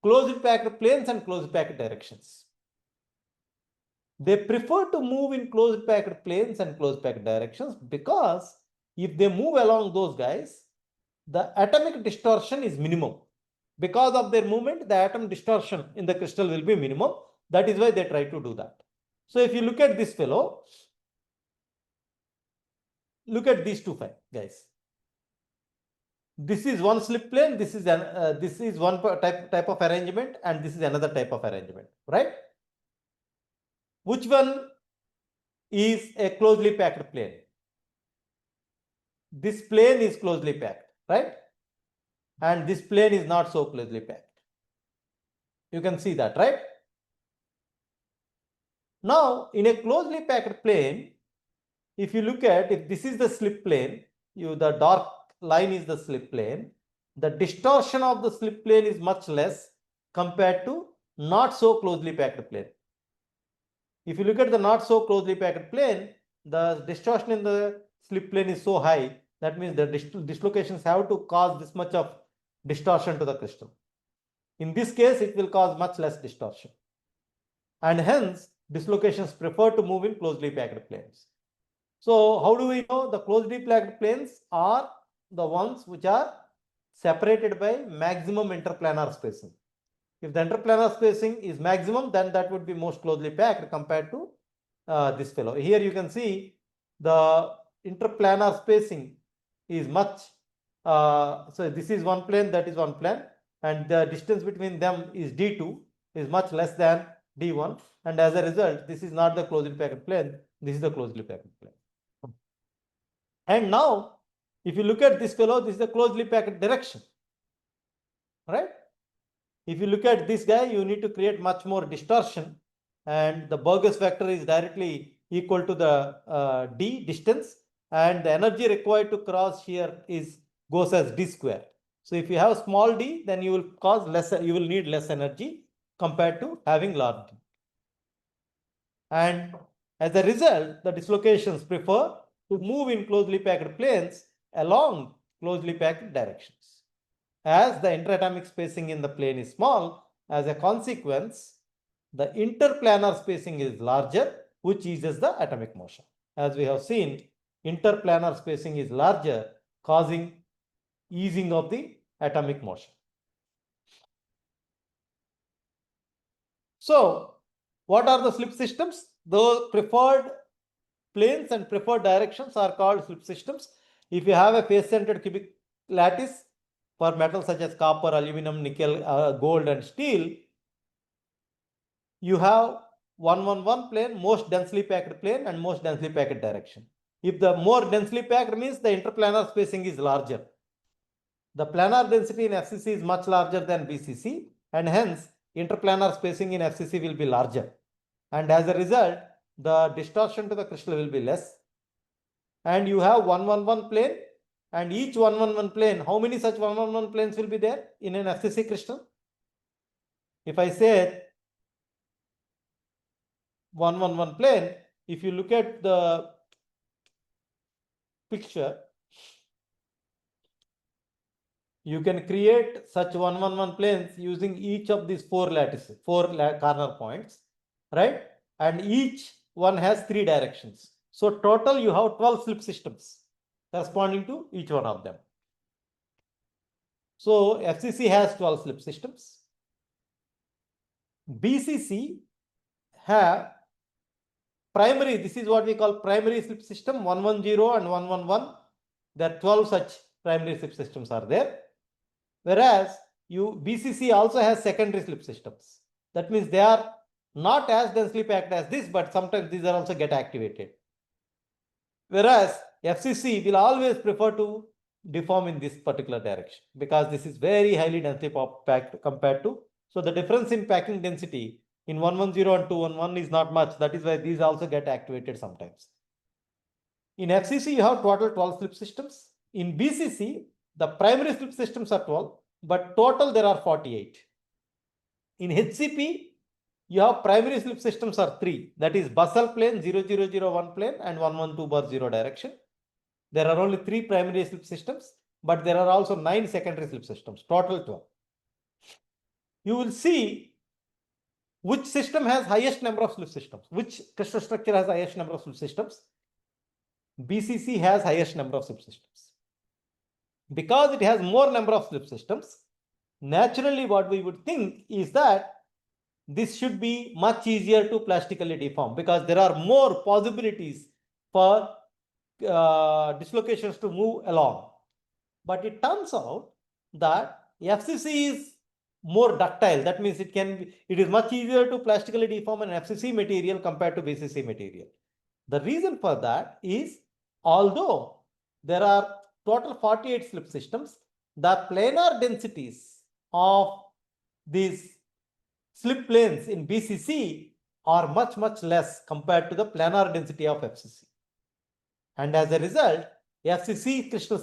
closed packed planes and closed packed directions? They prefer to move in closed packed planes and closed packed directions because if they move along those guys, the atomic distortion is minimum. Because of their movement, the atom distortion in the crystal will be minimum. That is why they try to do that. So if you look at this fellow, look at these two guys. This is one slip plane, this is one type of arrangement, and this is another type of arrangement, right? Which one is a closely packed plane? This plane is closely packed, right? And this plane is not so closely packed. You can see that, right? Now, in a closely packed plane, if you look at, if this is the slip plane, the dark line is the slip plane, the distortion of the slip plane is much less compared to not so closely packed plane. If you look at the not so closely packed plane, the distortion in the slip plane is so high, that means the dislocations have to cause this much of distortion to the crystal. In this case, it will cause much less distortion. And hence, dislocations prefer to move in closely packed planes. So how do we know? The closely packed planes are the ones which are separated by maximum interplanar spacing. If the interplanar spacing is maximum, then that would be most closely packed compared to this fellow. Here you can see the interplanar spacing is much, so this is one plane, that is one plane, and the distance between them is D2 is much less than D1, and as a result, this is not the closely packed plane, this is the closely packed plane. And now, if you look at this fellow, this is the closely packed direction, right? If you look at this guy, you need to create much more distortion, and the Burgess vector is directly equal to the d distance, and the energy required to cross here goes as d square. So if you have small d, then you will need less energy compared to having large d. And as a result, the dislocations prefer to move in closely packed planes along closely packed directions. As the interatomic spacing in the plane is small, as a consequence, the interplanar spacing is larger, which eases the atomic motion. As we have seen, interplanar spacing is larger, causing easing of the atomic motion. So, what are the slip systems? The preferred planes and preferred directions are called slip systems. If you have a face-centered cubic lattice for metals such as copper, aluminum, nickel, gold, and steel, you have 111 plane, most densely packed plane, and most densely packed direction. If the more densely packed means the interplanar spacing is larger. The planar density in FCC is much larger than BCC, and hence interplanar spacing in FCC will be larger. And as a result, the distortion to the crystal will be less. And you have 111 plane, and each 111 plane, how many such 111 planes will be there in an FCC crystal? If I say 111 plane, if you look at the picture, you can create such 111 planes using each of these four corner points, right? And each one has 3 directions. So total you have 12 slip systems corresponding to each one of them. So FCC has 12 slip systems. BCC have primary, this is what we call primary slip system, 110 and 111. There are 12 such primary slip systems are there. Whereas BCC also has secondary slip systems. That means they are not as densely packed as this, but sometimes these are also get activated. Whereas FCC will always prefer to deform in this particular direction because this is very highly densely packed compared to. So the difference in packing density in 110 and 211 is not much. That is why these also get activated sometimes. In FCC, you have total 12 slip systems. In BCC, the primary slip systems are 12, but total there are 48. In HCP, you have primary slip systems are 3. That is basal plane, 0001 plane, and 112/0 direction. There are only 3 primary slip systems, but there are also 9 secondary slip systems, total 12. You will see which system has highest number of slip systems, which crystal structure has highest number of slip systems. BCC has highest number of slip systems. Because it has more number of slip systems, naturally what we would think is that this should be much easier to plastically deform because there are more possibilities for dislocations to move along. But it turns out that FCC is more ductile. That means it is much easier to plastically deform an FCC material compared to BCC material. The reason for that is, although there are total 48 slip systems, the planar densities of these slip planes in BCC are much, much less compared to the planar density of FCC. And as a result, FCC crystal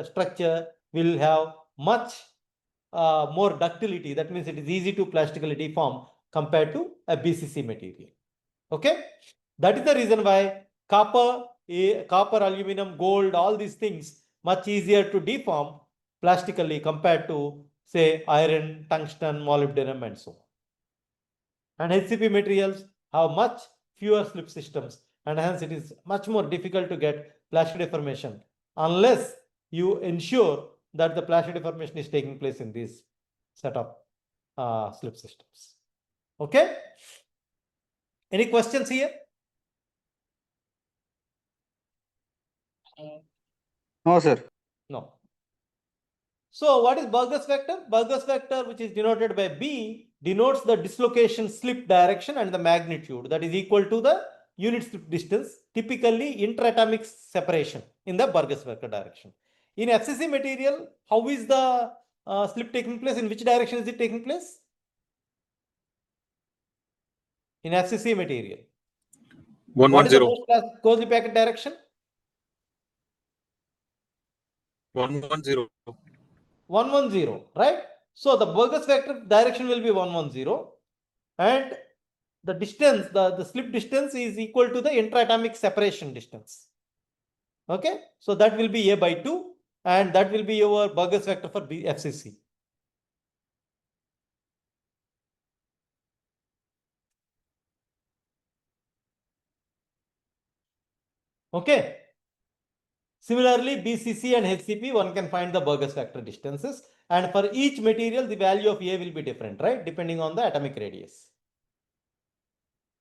structure will have much more ductility. That means it is easy to plastically deform compared to a BCC material. Okay, that is the reason why copper, aluminum, gold, all these things much easier to deform plastically compared to say iron, tungsten, molybdenum, and so on. And HCP materials have much fewer slip systems, and hence it is much more difficult to get plastic deformation unless you ensure that the plastic deformation is taking place in this set of slip systems. Okay, any questions here? No, sir. No. So what is Burgers vector? Burgers vector, which is denoted by B, denotes the dislocation slip direction and the magnitude that is equal to the unit slip distance, typically interatomic separation in the Burgers vector direction. In FCC material, how is the slip taking place? In which direction is it taking place? In FCC material. What is the 110. most closely packed direction? 110. 110, right? So the Burgers vector direction will be 110, and the distance, the slip distance is equal to the intraatomic separation distance. Okay, so that will be A by 2, and that will be your Burgers vector for FCC. Okay. Similarly, BCC and HCP, one can find the Burgers vector distances, and for each material, the value of A will be different, right? Depending on the atomic radius.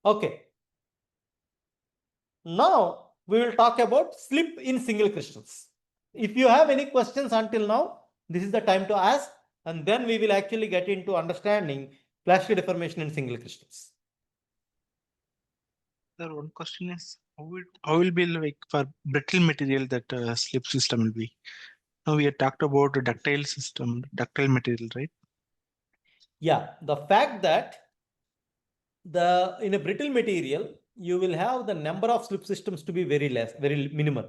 Okay. Now we will talk about slip in single crystals. If you have any questions until now, this is the time to ask, and then we will actually get into understanding plastic deformation in single crystals. Sir, one question is how will be like for brittle material that slip system will be? Now we had talked about a ductile system, ductile material, right? Yeah, the fact that in a brittle material, you will have the number of slip systems to be very less, very minimal.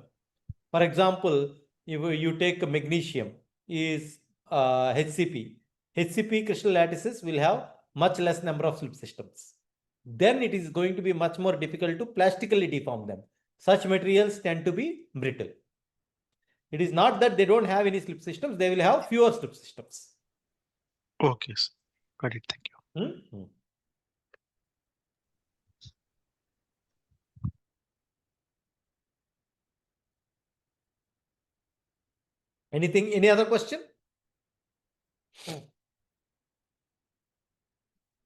For example, if you take magnesium is HCP. HCP crystal lattices will have much less number of slip systems. Then it is going to be much more difficult to plastically deform them. Such materials tend to be brittle. It is not that they don't have any slip systems, they will have fewer slip systems. Okay, sir. Got it. Thank you. Hmm? Anything, any other question?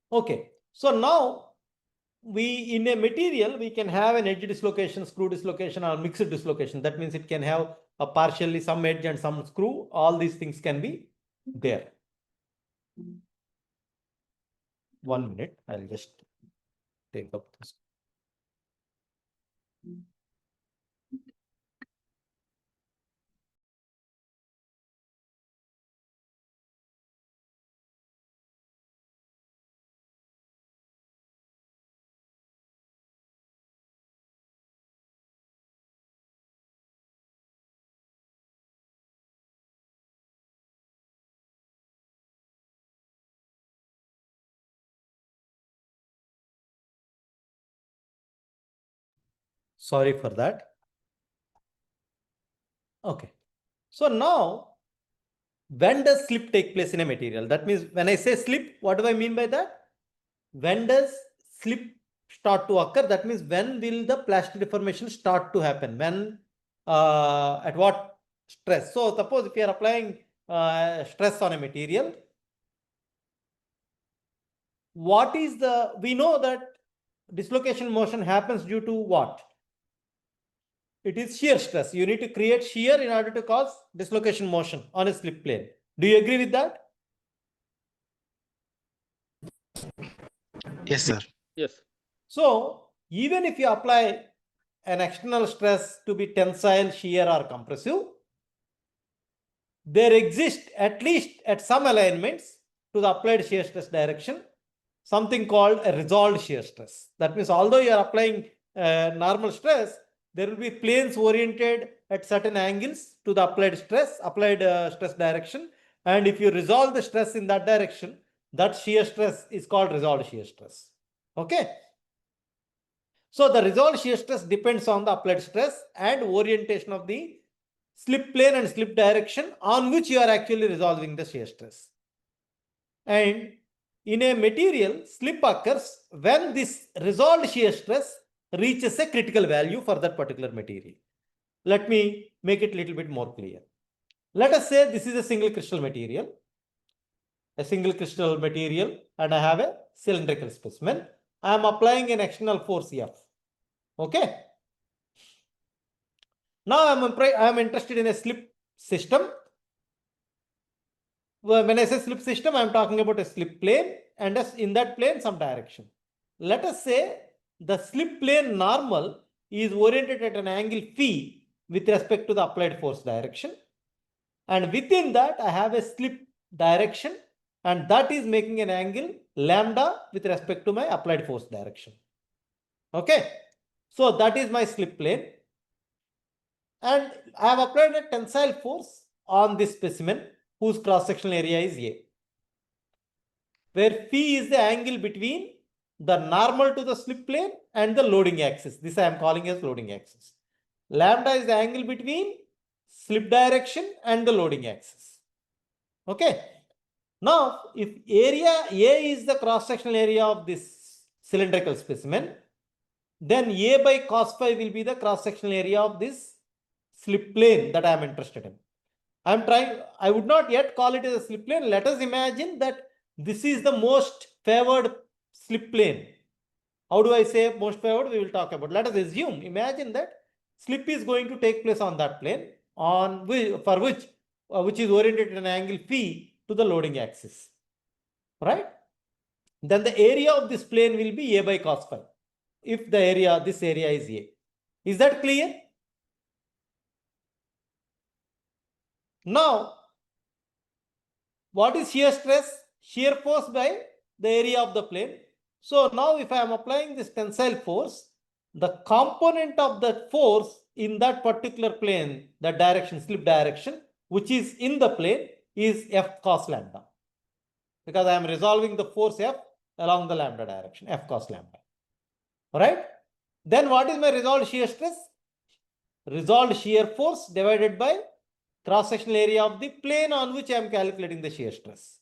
Okay, so now in a material, we can have an edge dislocation, screw dislocation, or mixed dislocation. That means it can have a partially some edge and some screw. All these things can be there. 1 minute, I'll just take up this. Sorry for that. Okay. So now, when does slip take place in a material? That means when I say slip, what do I mean by that? When does slip start to occur? That means when will the plastic deformation start to happen? When, at what stress? So suppose if you are applying stress on a material, what is we know that dislocation motion happens due to what? It is shear stress. You need to create shear in order to cause dislocation motion on a slip plane. Do you agree with that? Yes, sir. Yes. So even if you apply an external stress to be tensile, shear, or compressive, there exists at least at some alignments to the applied shear stress direction something called a resolved shear stress. That means although you are applying normal stress, there will be planes oriented at certain angles to the applied stress direction. And if you resolve the stress in that direction, that shear stress is called resolved shear stress. Okay. So the resolved shear stress depends on the applied stress and orientation of the slip plane and slip direction on which you are actually resolving the shear stress. And in a material, slip occurs when this resolved shear stress reaches a critical value for that particular material. Let me make it a little bit more clear. Let us say this is a single crystal material, and I have a cylindrical specimen. I am applying an external force F. Okay. Now I am interested in a slip system. When I say slip system, I am talking about a slip plane, and in that plane some direction. Let us say the slip plane normal is oriented at an angle phi with respect to the applied force direction, and within that I have a slip direction, and that is making an angle lambda with respect to my applied force direction. Okay, so that is my slip plane, and I have applied a tensile force on this specimen whose cross-sectional area is A, where phi is the angle between the normal to the slip plane and the loading axis. This I am calling as loading axis. Lambda is the angle between slip direction and the loading axis. Okay. Now, if area A is the cross-sectional area of this cylindrical specimen, then A by cos phi will be the cross-sectional area of this slip plane that I am interested in. I would not yet call it as a slip plane. Let us imagine that this is the most favored slip plane. How do I say most favored? We will talk about. Let us assume, imagine that slip is going to take place on that plane, which is oriented at an angle phi to the loading axis, right? Then the area of this plane will be A by cos phi, if this area is A. Is that clear? Now, what is shear stress? Shear force by the area of the plane. So now if I am applying this tensile force, the component of that force in that particular plane, that direction, slip direction, which is in the plane, is F cos lambda. Because I am resolving the force F along the lambda direction, F cos lambda. Alright? Then what is my resolved shear stress? Resolved shear force divided by cross-sectional area of the plane on which I am calculating the shear stress.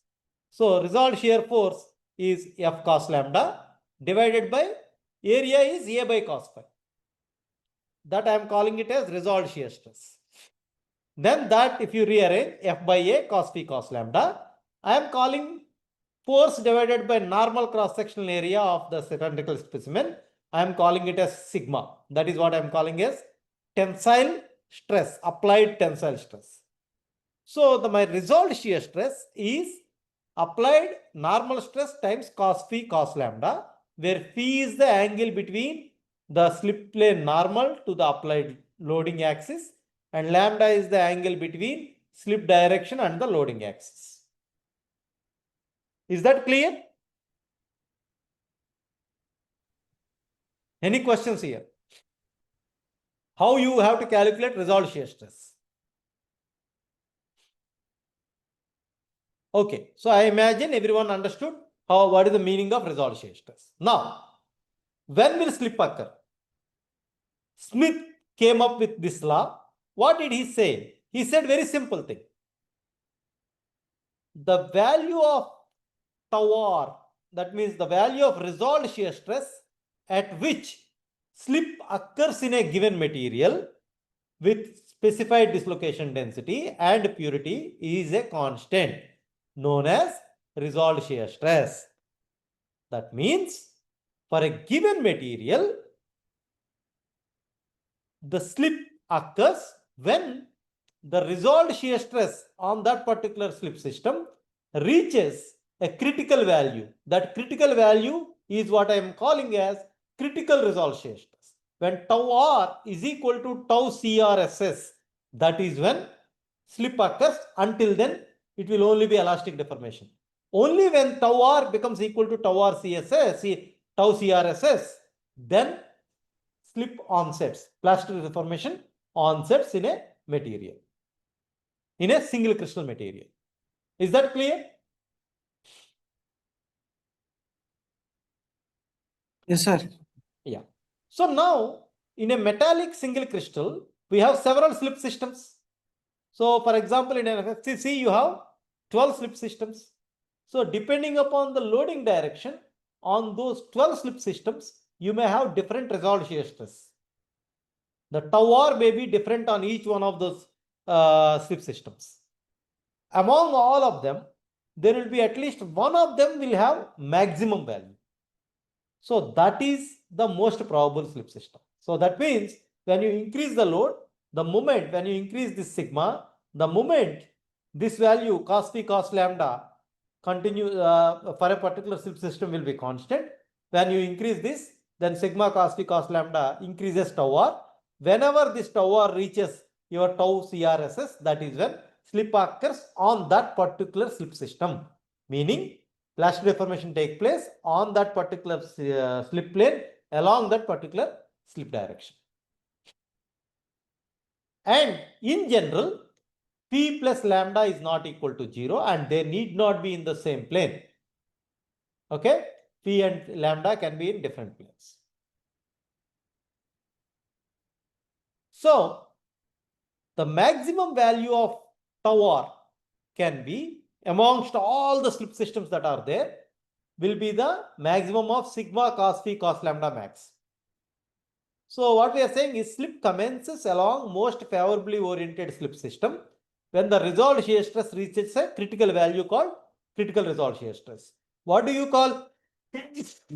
So resolved shear force is F cos lambda divided by area is A by cos phi. That I am calling it as resolved shear stress. Then that if you rearrange F by A cos phi cos lambda, I am calling force divided by normal cross-sectional area of the cylindrical specimen. I am calling it as sigma. That is what I am calling as tensile stress, applied tensile stress. So my resolved shear stress is applied normal stress times cos phi cos lambda, where phi is the angle between the slip plane normal to the applied loading axis, and lambda is the angle between slip direction and the loading axis. Is that clear? Any questions here? How you have to calculate resolved shear stress? Okay, so I imagine everyone understood what is the meaning of resolved shear stress. Now, when will slip occur? Smith came up with this law. What did he say? He said very simple thing. The value of tau r, that means the value of resolved shear stress at which slip occurs in a given material with specified dislocation density and purity is a constant known as resolved shear stress. That means for a given material, the slip occurs when the resolved shear stress on that particular slip system reaches a critical value. That critical value is what I am calling as critical resolved shear stress. When tau r is equal to tau CRSS, that is when slip occurs. Until then, it will only be elastic deformation. Only when tau r becomes equal to tau r CSS, tau CRSS, then slip onsets, plastic deformation onsets in a material, in a single crystal material. Is that clear? Yes, sir. Yeah. So now in a metallic single crystal, we have several slip systems. So for example, in an FCC, you have 12 slip systems. So depending upon the loading direction on those 12 slip systems, you may have different resolved shear stress. The tau r may be different on each one of those slip systems. Among all of them, there will be at least one of them will have maximum value. So that is the most probable slip system. So that means when you increase the load, the moment when you increase this sigma, the moment this value cos phi cos lambda continue for a particular slip system will be constant. When you increase this, then sigma cos phi cos lambda increases tau r. Whenever this tau r reaches your tau CRSS, that is when slip occurs on that particular slip system, meaning plastic deformation take place on that particular slip plane along that particular slip direction. And in general, P plus lambda is not equal to 0 and they need not be in the same plane. Okay, P and lambda can be in different planes. So the maximum value of tau r can be amongst all the slip systems that are there will be the maximum of sigma cos phi cos lambda max. So what we are saying is slip commences along most favorably oriented slip system when the resolved shear stress reaches a critical value called critical resolved shear stress. What do you call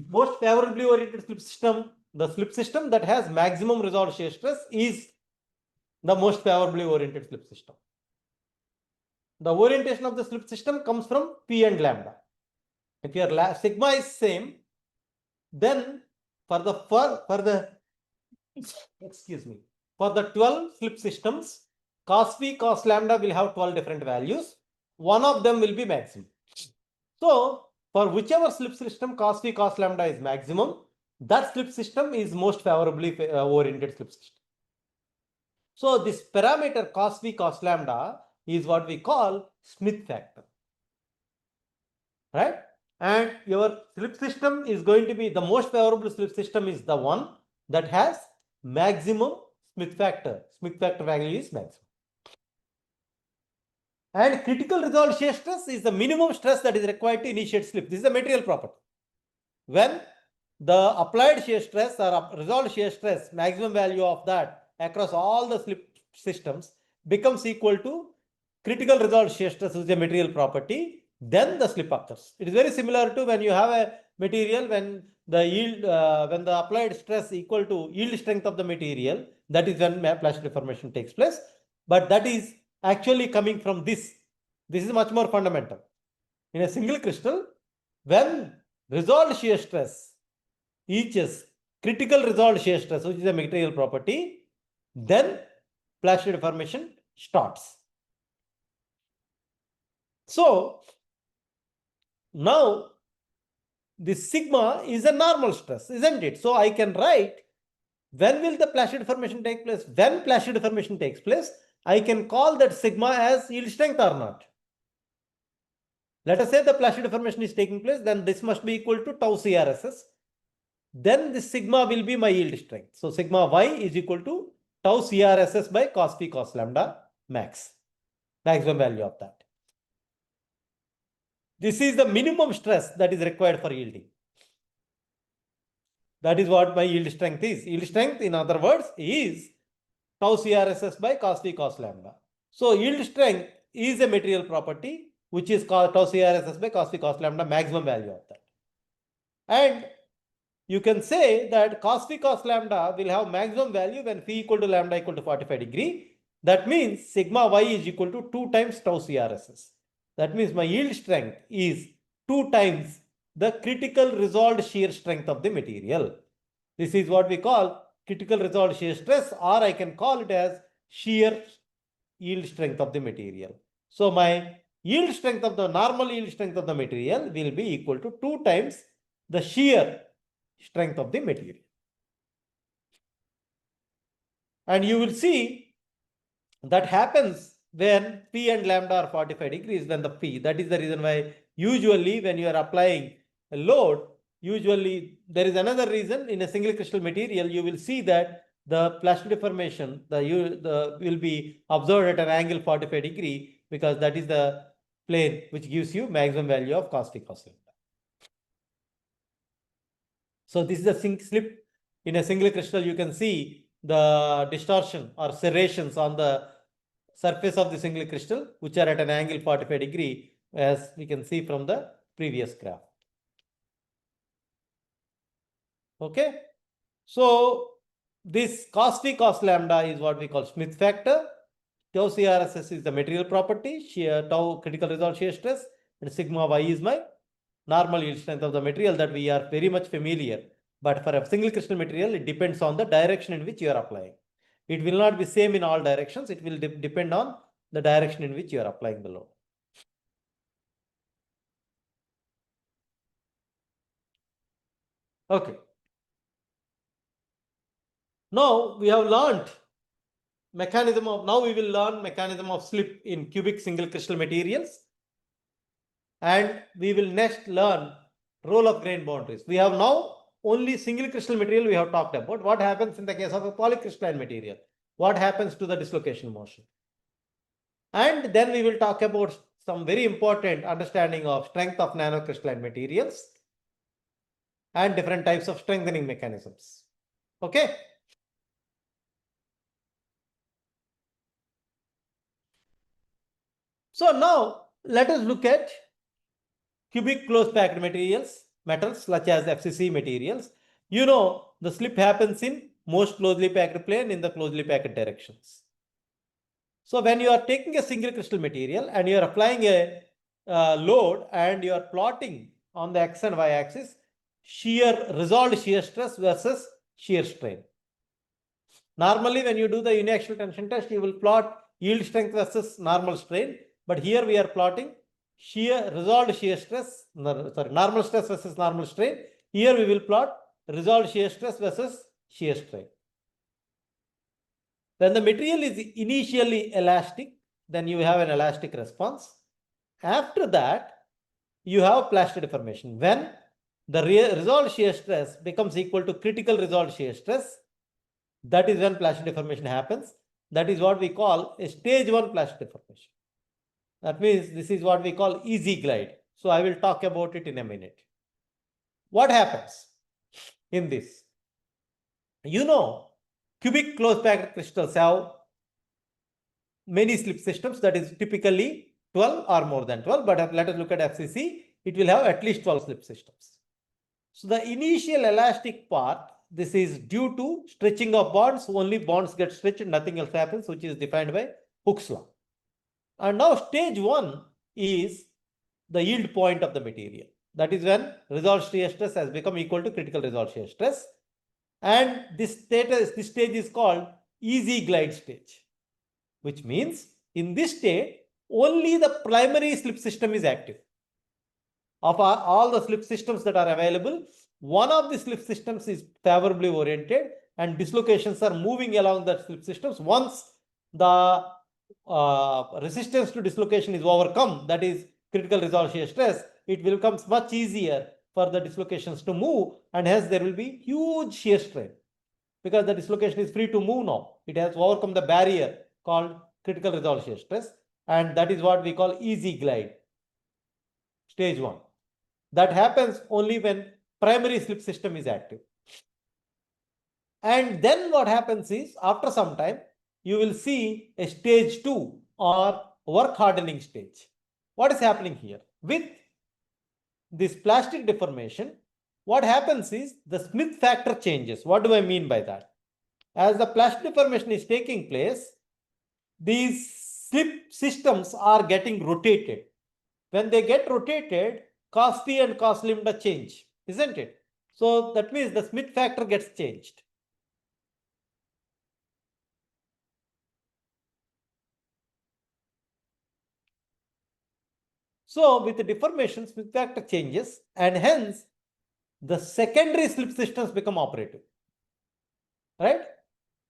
most favorably oriented slip system? The slip system that has maximum resolved shear stress is the most favorably oriented slip system. The orientation of the slip system comes from P and lambda. If your sigma is same, then for the excuse me, for the 12 slip systems, cos phi cos lambda will have 12 different values. One of them will be maximum. So for whichever slip system cos phi cos lambda is maximum, that slip system is most favorably oriented slip system. So this parameter cos phi cos lambda is what we call Smith factor, right? And your slip system is going to be the most favorable slip system is the one that has maximum Smith factor. Smith factor value is maximum. And critical resolved shear stress is the minimum stress that is required to initiate slip. This is a material property. When the applied shear stress or resolved shear stress, maximum value of that across all the slip systems becomes equal to critical resolved shear stress, is a material property, then the slip occurs. It is very similar to when you have a material, when the yield, when the applied stress equal to yield strength of the material, that is when plastic deformation takes place. But that is actually coming from this. This is much more fundamental. In a single crystal, when resolved shear stress reaches critical resolved shear stress, which is a material property, then plastic deformation starts. So now this sigma is a normal stress, isn't it? So I can write when will the plastic deformation take place? When plastic deformation takes place, I can call that sigma as yield strength or not. Let us say the plastic deformation is taking place, then this must be equal to tau CRSS. Then this sigma will be my yield strength. So sigma y is equal to tau CRSS by cos phi cos lambda max, maximum value of that. This is the minimum stress that is required for yielding. That is what my yield strength is. Yield strength, in other words, is tau CRSS by cos phi cos lambda. So yield strength is a material property which is called tau CRSS by cos phi cos lambda, maximum value of that. And you can say that cos phi cos lambda will have maximum value when phi equal to lambda equal to 45 degree. That means sigma y is equal to 2 times tau CRSS. That means my yield strength is 2 times the critical resolved shear strength of the material. This is what we call critical resolved shear stress, or I can call it as shear yield strength of the material. So my yield strength of the normal yield strength of the material will be equal to 2 times the shear strength of the material. And you will see that happens when P and lambda are 45 degrees, when the P, that is the reason why usually when you are applying a load, usually there is another reason in a single crystal material, you will see that the plastic deformation, will be observed at an angle 45 degree, because that is the plane which gives you maximum value of cos T cos lambda. So this is a slip in a single crystal. You can see the distortion or serrations on the surface of the single crystal, which are at an angle 45 degree, as we can see from the previous graph. Okay, so this cos T cos lambda is what we call Smith factor. Tau CRSS is the material property, tau critical result shear stress, and sigma y is my normal yield strength of the material that we are very much familiar. But for a single crystal material, it depends on the direction in which you are applying. It will not be same in all directions. It will depend on the direction in which you are applying the load. Okay. Now we have learned mechanism of, now we will learn mechanism of slip in cubic single crystal materials. And we will next learn role of grain boundaries. We have now only single crystal material we have talked about. What happens in the case of a polycrystalline material? What happens to the dislocation motion? And then we will talk about some very important understanding of strength of nanocrystalline materials and different types of strengthening mechanisms. Okay. So now let us look at cubic close packed metals such as FCC materials. You know, the slip happens in most closely packed plane in the closely packed directions. So when you are taking a single crystal material and you are applying a load and you are plotting on the x and y axis resolved shear stress versus shear strain. Normally when you do the uniaxial tension test, you will plot yield strength versus normal strain, but here we are plotting resolved shear stress, normal stress versus normal strain. Here we will plot resolved shear stress versus shear strain. When the material is initially elastic, then you have an elastic response. After that, you have plastic deformation. When the resolved shear stress becomes equal to critical resolved shear stress, that is when plastic deformation happens. That is what we call a stage 1 plastic deformation. That means this is what we call easy glide. So I will talk about it in a minute. What happens in this? You know, cubic close packed crystals have many slip systems, that is typically 12 or more than 12, but let us look at FCC. It will have at least 12 slip systems. So the initial elastic part, this is due to stretching of bonds. Only bonds get stretched, nothing else happens, which is defined by Hooke's law. And now stage 1 is the yield point of the material. That is when resolved shear stress has become equal to critical resolved shear stress. And this stage is called easy glide stage, which means in this state, only the primary slip system is active. Of all the slip systems that are available, one of the slip systems is favorably oriented and dislocations are moving along the slip systems. Once the resistance to dislocation is overcome, that is critical resolved shear stress, it will become much easier for the dislocations to move, and hence there will be huge shear strain because the dislocation is free to move now. It has overcome the barrier called critical resolved shear stress, and that is what we call easy glide, stage 1. That happens only when primary slip system is active. And then what happens is, after some time, you will see a stage 2 or work hardening stage. What is happening here? With this plastic deformation, what happens is the Smith factor changes. What do I mean by that? As the plastic deformation is taking place, these slip systems are getting rotated. When they get rotated, cos T and cos lambda change, isn't it? So that means the Smith factor gets changed. So with the deformation, slip factor changes, and hence the secondary slip systems become operative. Right?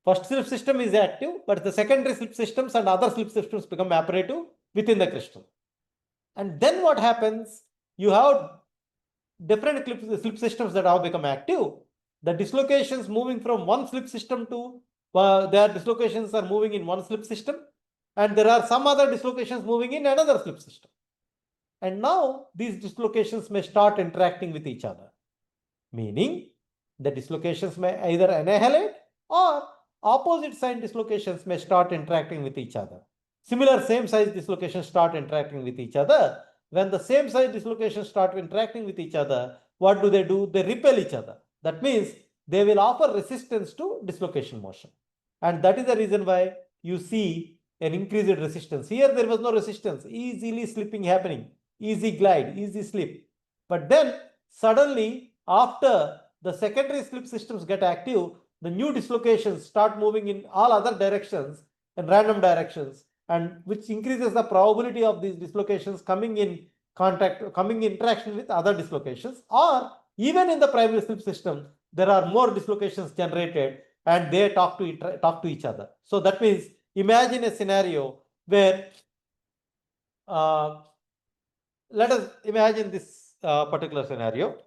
First slip system is active, but the secondary slip systems and other slip systems become operative within the crystal. And then what happens? You have different slip systems that have become active. The dislocations moving from one slip system to their dislocations are moving in one slip system, and there are some other dislocations moving in another slip system. And now these dislocations may start interacting with each other, meaning the dislocations may either annihilate or opposite sign dislocations may start interacting with each other. Similar same size dislocations start interacting with each other. When the same size dislocations start interacting with each other, what do? They repel each other. That means they will offer resistance to dislocation motion. And that is the reason why you see an increased resistance. Here there was no resistance, easily slipping happening, easy glide, easy slip. But then suddenly after the secondary slip systems get active, the new dislocations start moving in all other directions and random directions, and which increases the probability of these dislocations coming in interaction with other dislocations, or even in the primary slip system, there are more dislocations generated and they talk to each other. So that means imagine a scenario where let us imagine this particular scenario.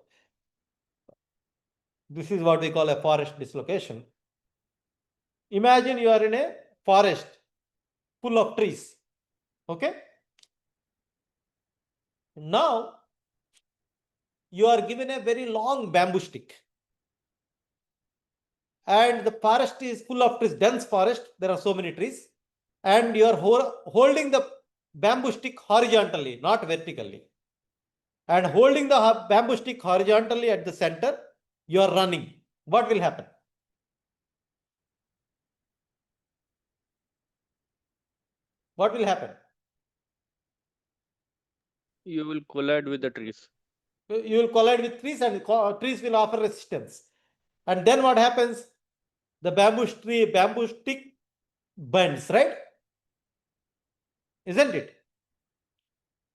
This is what we call a forest dislocation. Imagine you are in a forest full of trees. Okay. Now you are given a very long bamboo stick, and the forest is full of trees, dense forest. There are so many trees, and you are holding the bamboo stick horizontally, not vertically, and holding the bamboo stick horizontally at the center. You are running. What will happen? What will happen? You will collide with the trees. You will collide with trees, and trees will offer resistance. And then what happens? The bamboo stick bends, right? Isn't it?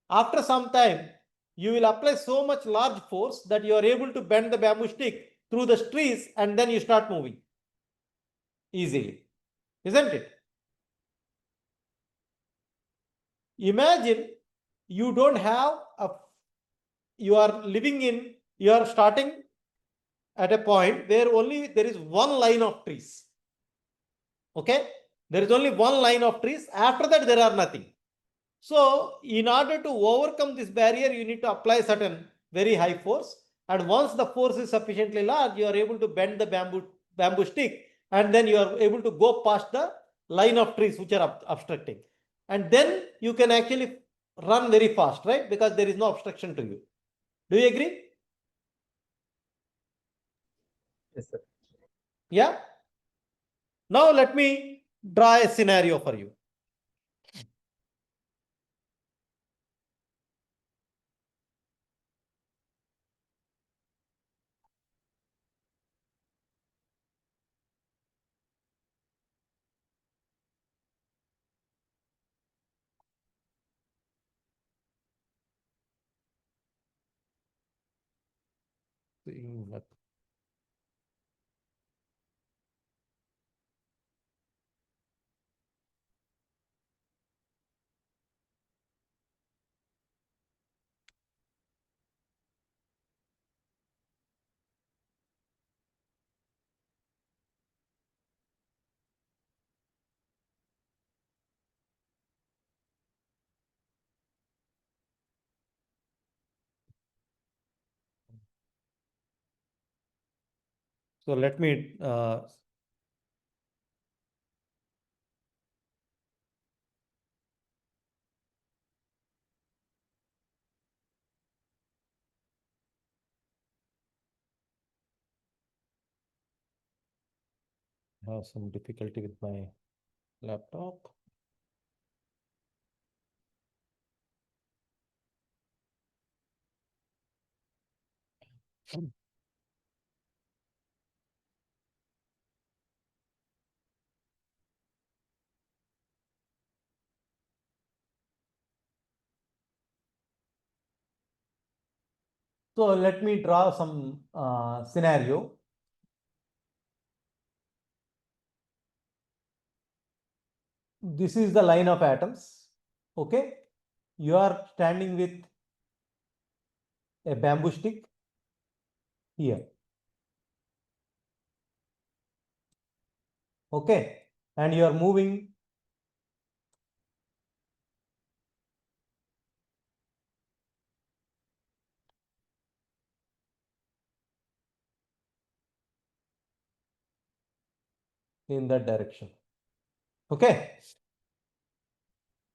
After some time, you will apply so much large force that you are able to bend the bamboo stick through the trees, and then you start moving easily. Isn't it? Imagine you don't have you are starting at a point where only there is one line of trees. Okay, there is only one line of trees. After that, there are nothing. So in order to overcome this barrier, you need to apply certain very high force. And once the force is sufficiently large, you are able to bend the bamboo stick, and then you are able to go past the line of trees which are obstructing. And then you can actually run very fast, right? Because there is no obstruction to you. Do you agree? Yes, sir. Yeah. Now let me draw a scenario for you. So let me have some difficulty with my laptop. So let me draw some scenario. This is the line of atoms. Okay. You are standing with a bamboo stick here. Okay. And you are moving in that direction. Okay.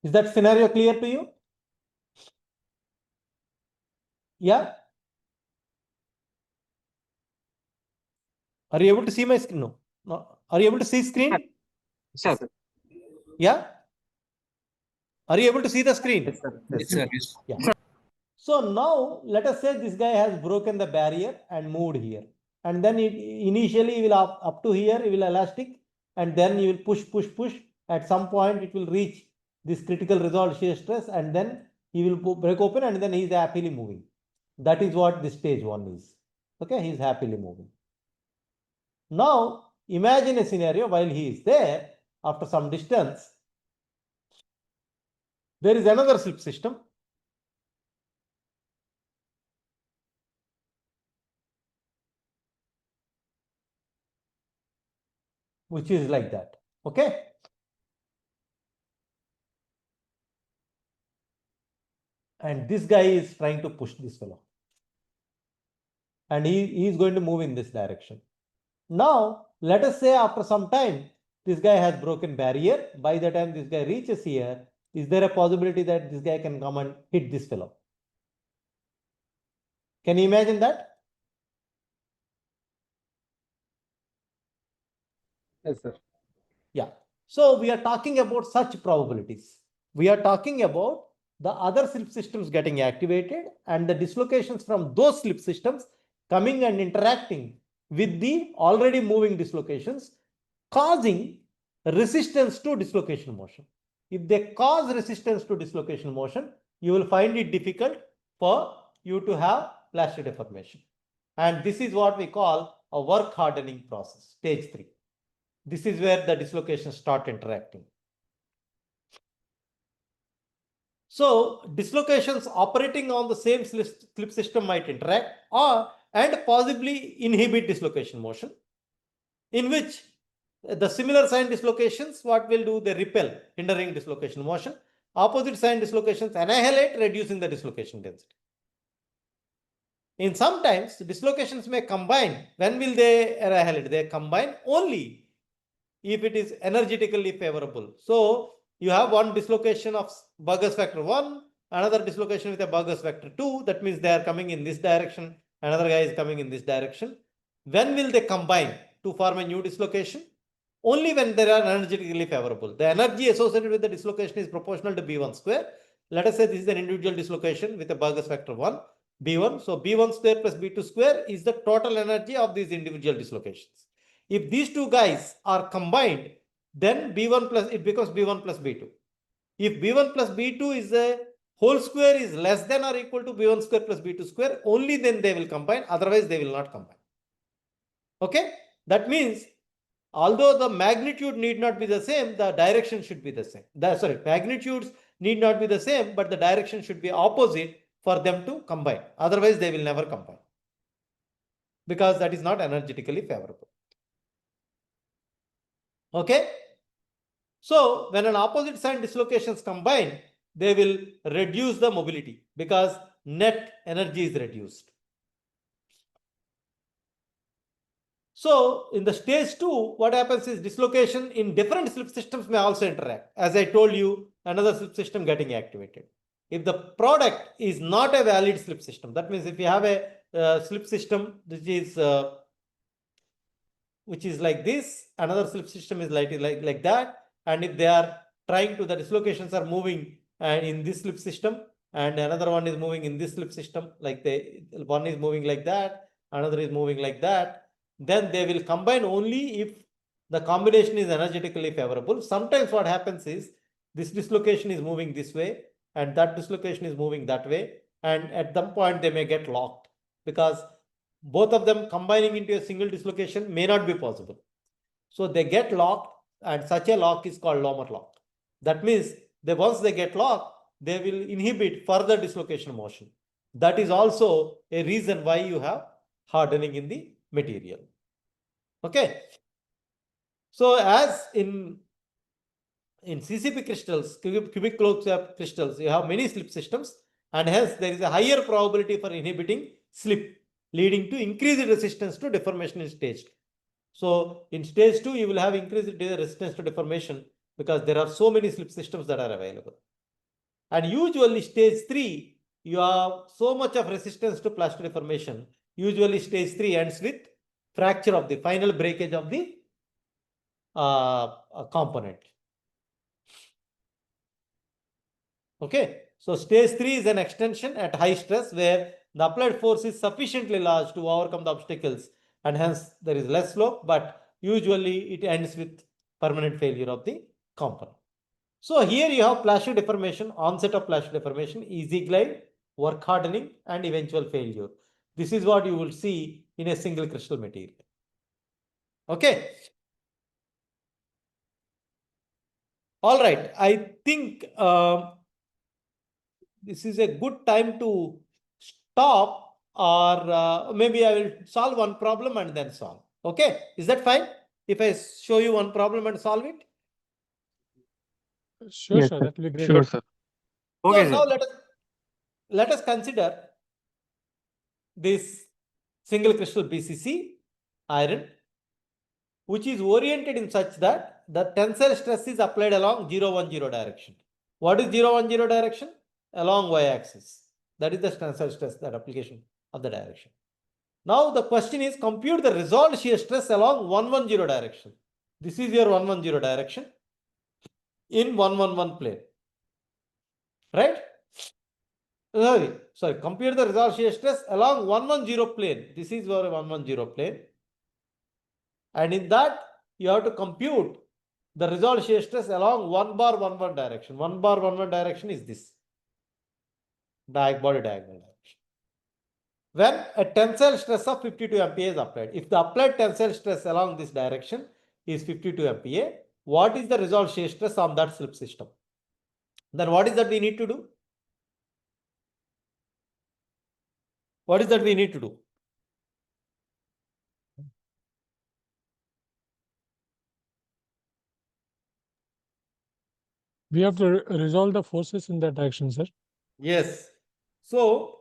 Is that scenario clear to you? Yeah. Are you able to see my screen? No. No. Are you able to see screen? Sir. Yeah. Are you able to see the screen? Yes, sir. Yes, sir. Yeah. So now let us say this guy has broken the barrier and moved here. And then initially he will up to here, he will elastic, and then you will push. At some point it will reach this critical resolved shear stress, and then he will break open, and then he is happily moving. That is what this stage 1 is. Okay, he is happily moving. Now imagine a scenario while he is there, after some distance, there is another slip system. Which is like that. Okay. And this guy is trying to push this fellow. And he is going to move in this direction. Now, let us say after some time, this guy has broken barrier. By the time this guy reaches here, is there a possibility that this guy can come and hit this fellow? Can you imagine that? Yes, sir. Yeah. So we are talking about such probabilities. We are talking about the other slip systems getting activated and the dislocations from those slip systems coming and interacting with the already moving dislocations, causing resistance to dislocation motion. If they cause resistance to dislocation motion, you will find it difficult for you to have plastic deformation. And this is what we call a work hardening process, stage 3. This is where the dislocations start interacting. So dislocations operating on the same slip system might interact and possibly inhibit dislocation motion, in which the similar sign dislocations, what will do? They repel, hindering dislocation motion. Opposite sign dislocations annihilate, reducing the dislocation density. In sometimes dislocations may combine. When will they annihilate? They combine only if it is energetically favorable. So you have one dislocation of Burgers factor 1, another dislocation with a Burgers factor 2. That means they are coming in this direction. Another guy is coming in this direction. When will they combine to form a new dislocation? Only when they are energetically favorable. The energy associated with the dislocation is proportional to B1 square. Let us say this is an individual dislocation with a Burgers factor 1, B1. So B1 square plus B2 square is the total energy of these individual dislocations. If these two guys are combined, then B1 plus, it becomes B1 plus B2. If B1 plus B2 is a whole square is less than or equal to B1 square plus B2 square, only then they will combine, otherwise they will not combine. Okay, that means although the magnitude need not be the same, the direction should be the same. Magnitudes need not be the same, but the direction should be opposite for them to combine. Otherwise, they will never combine because that is not energetically favorable. Okay. So when an opposite sign dislocations combine, they will reduce the mobility because net energy is reduced. So in the stage 2, what happens is dislocation in different slip systems may also interact. As I told you, another slip system getting activated. If the product is not a valid slip system, that means if you have a slip system which is like this, another slip system is like that, and if they are trying to, the dislocations are moving in this slip system, and another one is moving in this slip system, like one is moving like that, another is moving like that, then they will combine only if the combination is energetically favorable. Sometimes what happens is this dislocation is moving this way and that dislocation is moving that way, and at some point they may get locked. because both of them combining into a single dislocation may not be possible. So they get locked, and such a lock is called Lomer lock. That means that once they get locked, they will inhibit further dislocation motion. That is also a reason why you have hardening in the material. Okay. So as in CCP crystals, cubic closed crystals, you have many slip systems, and hence there is a higher probability for inhibiting slip, leading to increased resistance to deformation in stage 2. So in stage 2, you will have increased resistance to deformation because there are so many slip systems that are available. And usually stage 3, you have so much of resistance to plastic deformation. Usually stage 3 ends with fracture of the final breakage of the component. Okay, so stage 3 is an extension at high stress where the applied force is sufficiently large to overcome the obstacles, and hence there is less slope, but usually it ends with permanent failure of the component. So here you have plastic deformation, onset of plastic deformation, easy glide, work hardening, and eventual failure. This is what you will see in a single crystal material. Okay. All right. I think this is a good time to stop, or maybe I will solve one problem and then solve. Okay. Is that fine? If I show you one problem and solve it? Sure, Yes, sir. sir. That will be great. Sure, sir. Okay, So now sir. let us consider this single crystal BCC iron, which is oriented in such that the tensile stress is applied along 0, 1, 0 direction. What is 0, 1, 0 direction? Along y-axis. That is the tensile stress, that application of the direction. Now the question is, compute the resolved shear stress along 1, 1, 0 direction. This is your 1, 1, 0 direction in 1, 1, 1 plane. Right? Sorry, compute the resolved shear stress along 1, 1, 0 plane. This is your 1, 1, 0 plane. And in that, you have to compute the resolved shear stress along 1 bar 1 bar direction. 1 bar 1 bar direction is this body diagonal direction. When a tensile stress of 52 MPa is applied, if the applied tensile stress along this direction is 52 MPa, what is the resolved shear stress on that slip system? Then what is that we need to do? What is that we need to do? We have to resolve the forces in that direction, sir. Yes. So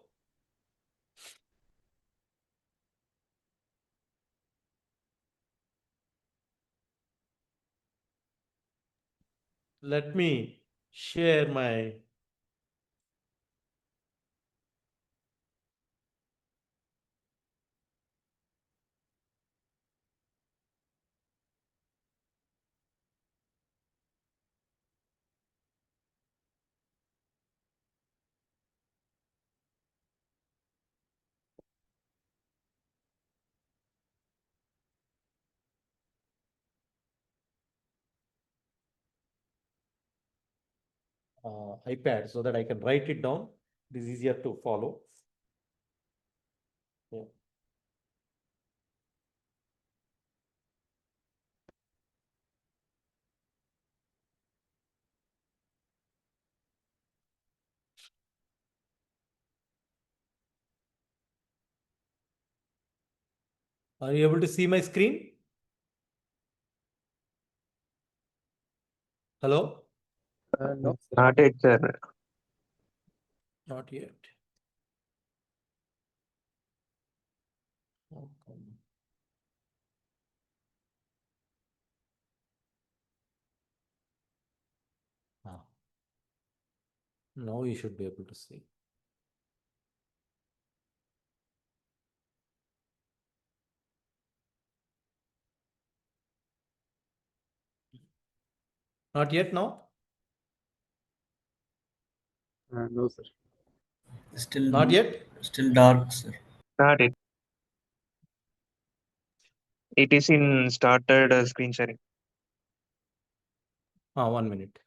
let me share my iPad so that I can write it down. It is easier to follow. Yeah. Are you able to see my screen? Hello? No, not yet, sir. Not yet. Okay. Ah. Now you should be able to see. Not yet now? No, sir. Still Not yet? Still dark, sir. Not yet. It is in started screen sharing. 1 minute.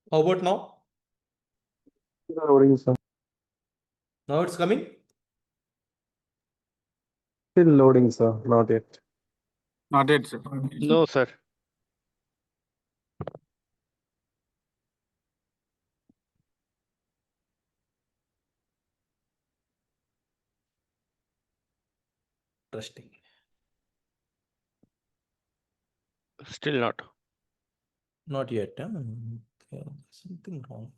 How about now? Loading, sir. Now it's coming? Still loading, sir. Not yet. Not yet, sir. No, sir. Interesting. Still not. Not yet. Huh? Okay, something wrong.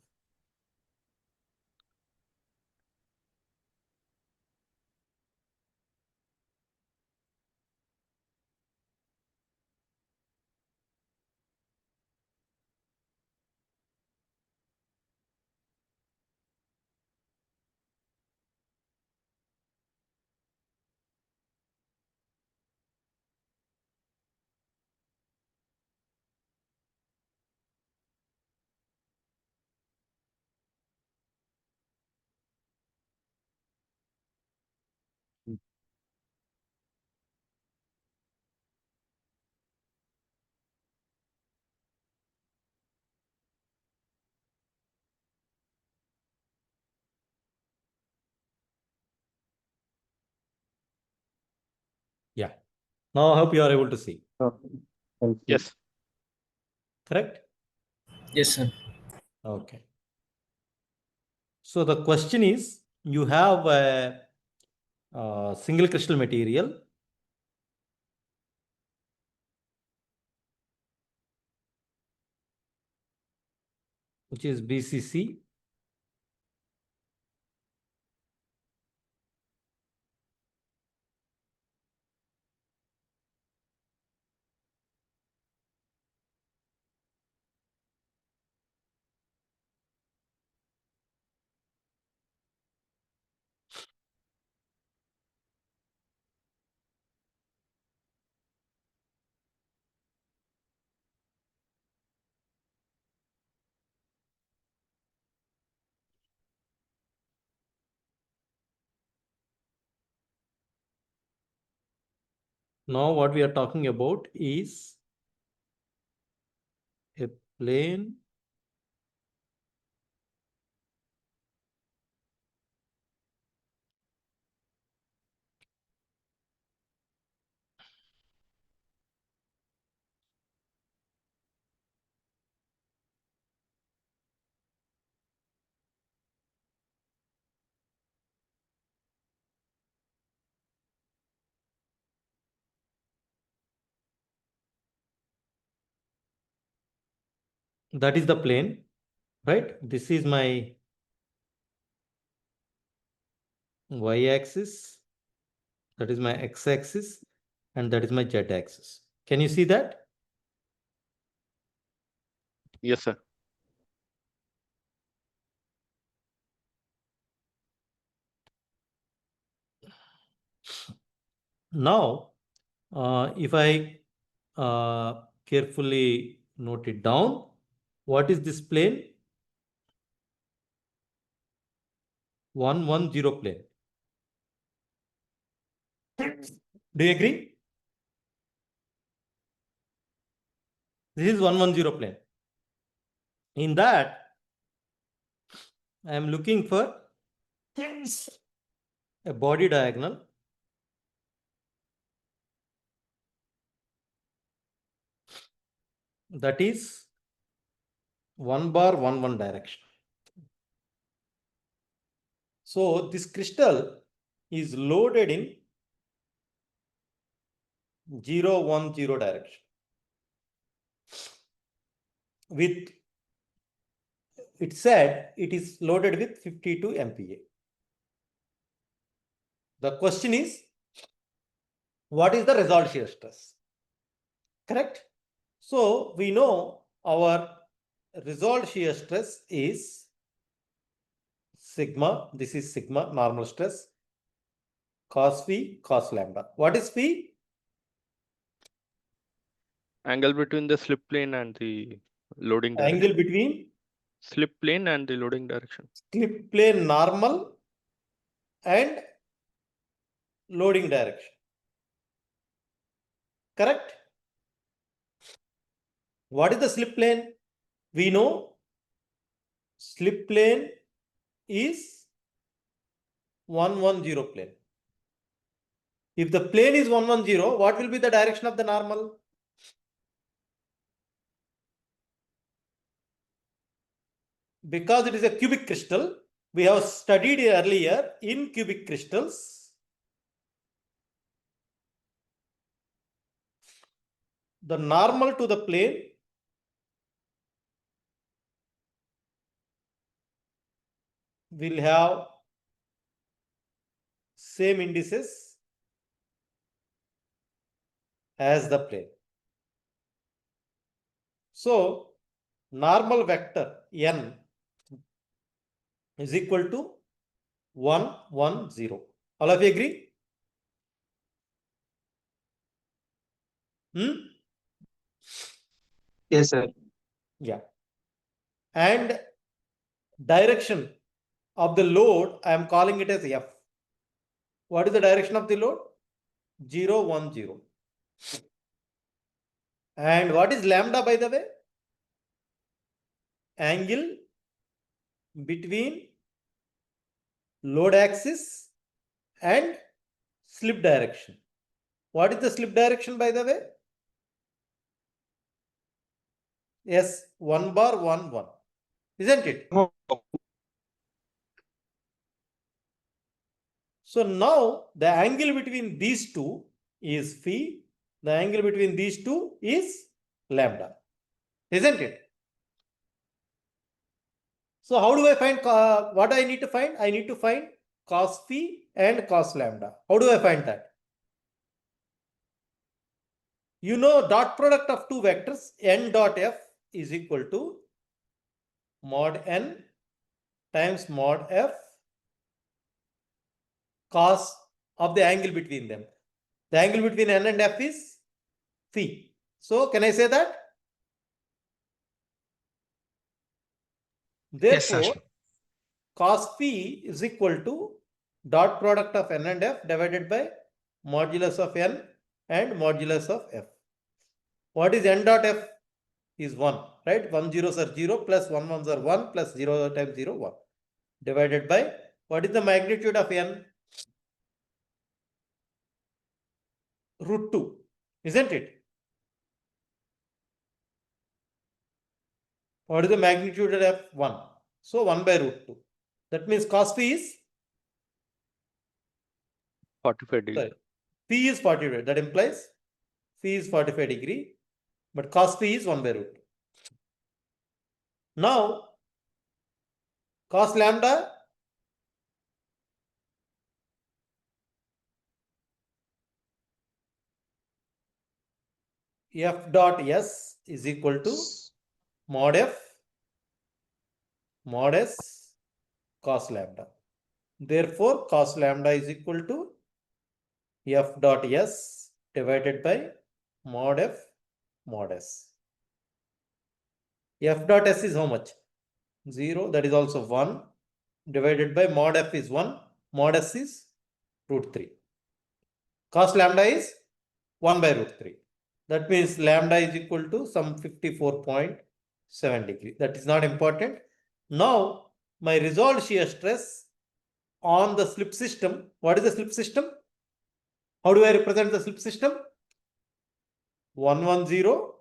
Yeah. Now I hope you are able to see. Thank you. Yes. Correct? Yes, sir. Okay. So the question is, you have a single crystal material. Which is BCC. Now what we are talking about is a plane that is the plane, right? This is my y-axis, that is my x-axis, and that is my z-axis. Can you see that? Yes, sir. Now, if I carefully note it down, what is this plane? 110 plane. Do you agree? This is 110 plane. In that, I am looking for a body diagonal that is 1 bar 1 1 direction. So this crystal is loaded in 0 1 0 direction with, it said it is loaded with 52 MPa. The question is, what is the result shear stress? Correct? So we know our result shear stress is sigma. This is sigma normal stress, cos phi, cos lambda. What is phi? Angle between the slip plane and the loading direction. Angle between Slip plane and the loading direction. slip plane normal and loading direction. Correct? What is the slip plane? We know slip plane is 110 plane. If the plane is 110, what will be the direction of the normal? Because it is a cubic crystal, we have studied earlier in cubic crystals, the normal to the plane will have same indices as the plane. So normal vector n is equal to 1, 1, 0. All of you agree? Yes, sir. Yeah. And direction of the load, I am calling it as F. What is the direction of the load? 0, 1, 0. And what is lambda, by the way? Angle between load axis and slip direction. What is the slip direction, by the way? Yes, 1 bar 1 1, isn't it? So now the angle between these two is phi, the angle between these two is lambda, isn't it? So how do I find, what I need to find? I need to find cos phi and cos lambda. How do I find that? You know, dot product of two vectors n dot f is equal to mod n times mod f cos of the angle between them. The angle between n and f is phi. So can I say that? Yes, sir. Therefore, cos phi is equal to dot product of n and f divided by modulus of n and modulus of f. What is n dot f? Is 1, right? 1 zeros are 0 plus 1 ones are 1 plus 0 times 0, 1. Divided by, what is the magnitude of n? Root 2, isn't it? What is the magnitude of f? 1. So 1 by root 2. That means cos phi is? 45 degrees. Sorry, phi is 45. That implies phi is 45 degree, but cos phi is 1 by root 2. Now, cos lambda f dot s is equal to mod f mod s cos lambda. Therefore, cos lambda is equal to f dot s divided by mod f mod s. F dot s is how much? 0, that is also 1, divided by mod f is 1, mod s is root 3. Cos lambda is 1 by root 3. That means lambda is equal to some 54.7 degree. That is not important. Now, my resolved shear stress on the slip system. What is the slip system? How do I represent the slip system? 110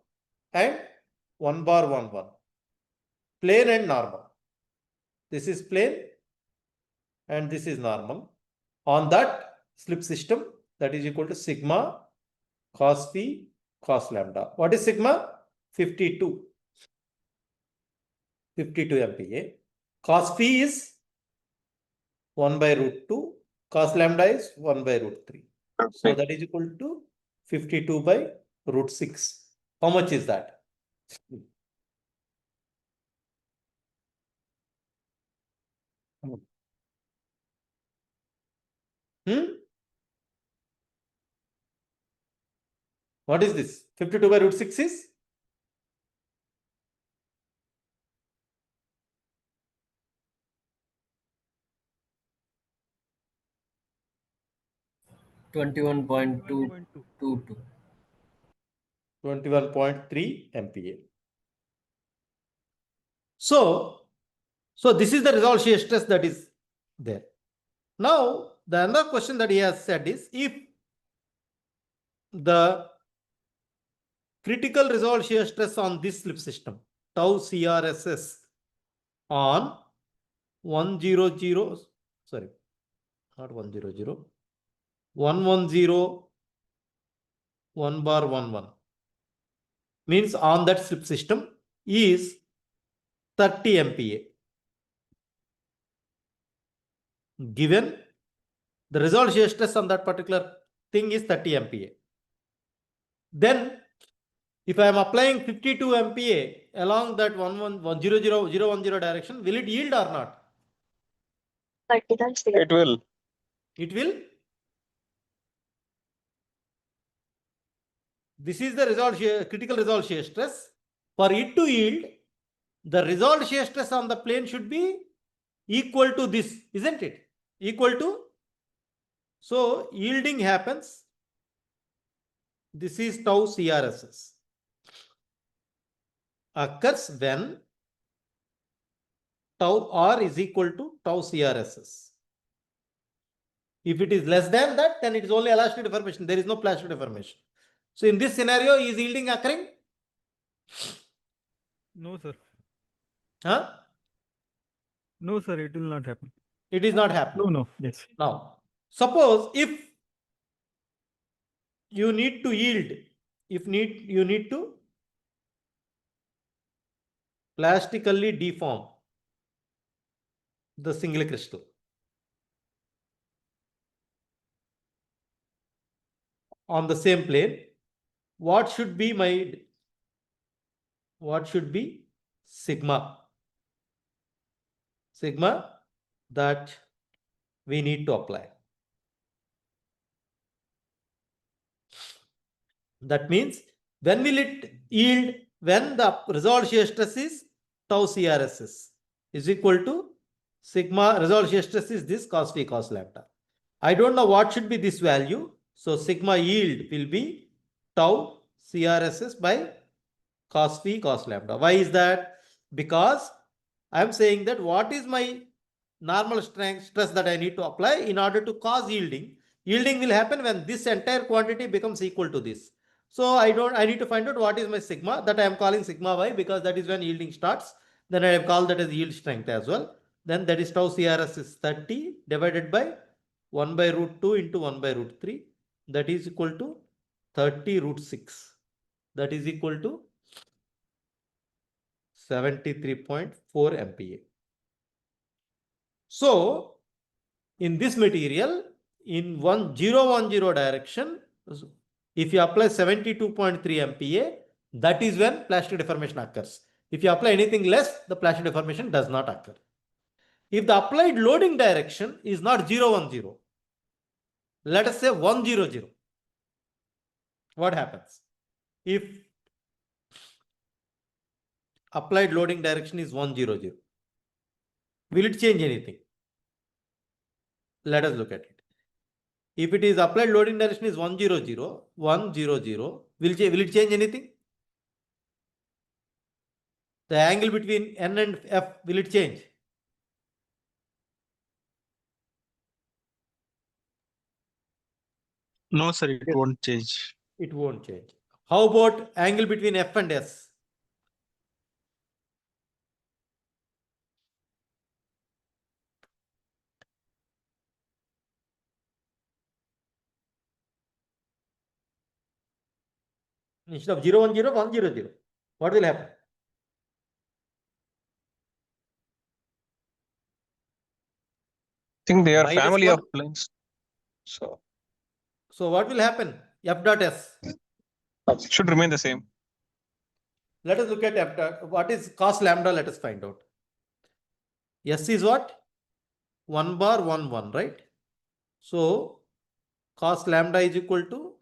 and 1 bar 1 1. Plane and normal. This is plane and this is normal. On that slip system, that is equal to sigma cos phi cos lambda. What is sigma? 52. 52 MPa. Cos phi is 1 by root 2. Cos lambda is 1 by root 3. So that is equal to 52 by root 6. How much is that? What is this? 52 by root 6 is? $21.222. 21.3 MPa. So So this is the resolved shear stress that is there. Now, the another question that he has said is, if the critical resolved shear stress on this slip system, tau CRSS on 100, sorry, not 100, 110, 1 bar 11, means on that slip system is 30 MPa. Given the resolved shear stress on that particular thing is 30 MPa. Then if I am applying 52 MPa along that 010 direction, will it yield or not? It will. It will. This is the critical resolved shear stress. For it to yield, the resolved shear stress on the plane should be equal to this, isn't it? Equal to. So yielding happens. This is tau CRSS. Occurs when tau R is equal to tau CRSS. If it is less than that, then it is only elastic deformation. There is no plastic deformation. So in this scenario, is yielding occurring? No, sir. Huh? No, sir. It will not happen. It is not happening. No. Yes. Now, suppose if you need to yield, you need to plastically deform the single crystal. On the same plane, what should be sigma? Sigma that we need to apply. That means when will it yield? When the resolved shear stress is tau CRSS is equal to sigma. Resolved shear stress is this cos phi cos lambda. I don't know what should be this value. So sigma yield will be tau CRSS by cos phi cos lambda. Why is that? Because I am saying that what is my normal stress that I need to apply in order to cause yielding. Yielding will happen when this entire quantity becomes equal to this. So I need to find out what is my sigma, that I am calling sigma y, because that is when yielding starts. Then I have called that as yield strength as well. Then that is tau CRS is 30 divided by 1 by root 2 into 1 by root 3. That is equal to 30 root 6. That is equal to 73.4 MPa. So in this material, in 1010 direction, if you apply 72.3 MPa, that is when plastic deformation occurs. If you apply anything less, the plastic deformation does not occur. If the applied loading direction is not 010, let us say 100, what happens? If applied loading direction is 100, will it change anything? Let us look at it. If it is applied loading direction is 100, will it change anything? The angle between N and F, will it change? No, sir, it won't change. It won't change. How about angle between F and S? Instead of 010, 100, what will happen? I think they are Minus family 1. of planes. So So what will happen? F dot S. it should remain the same. Let us look at F dot. What is cos lambda? Let us find out. S is what? 1 bar 1 1, right? So cos lambda is equal to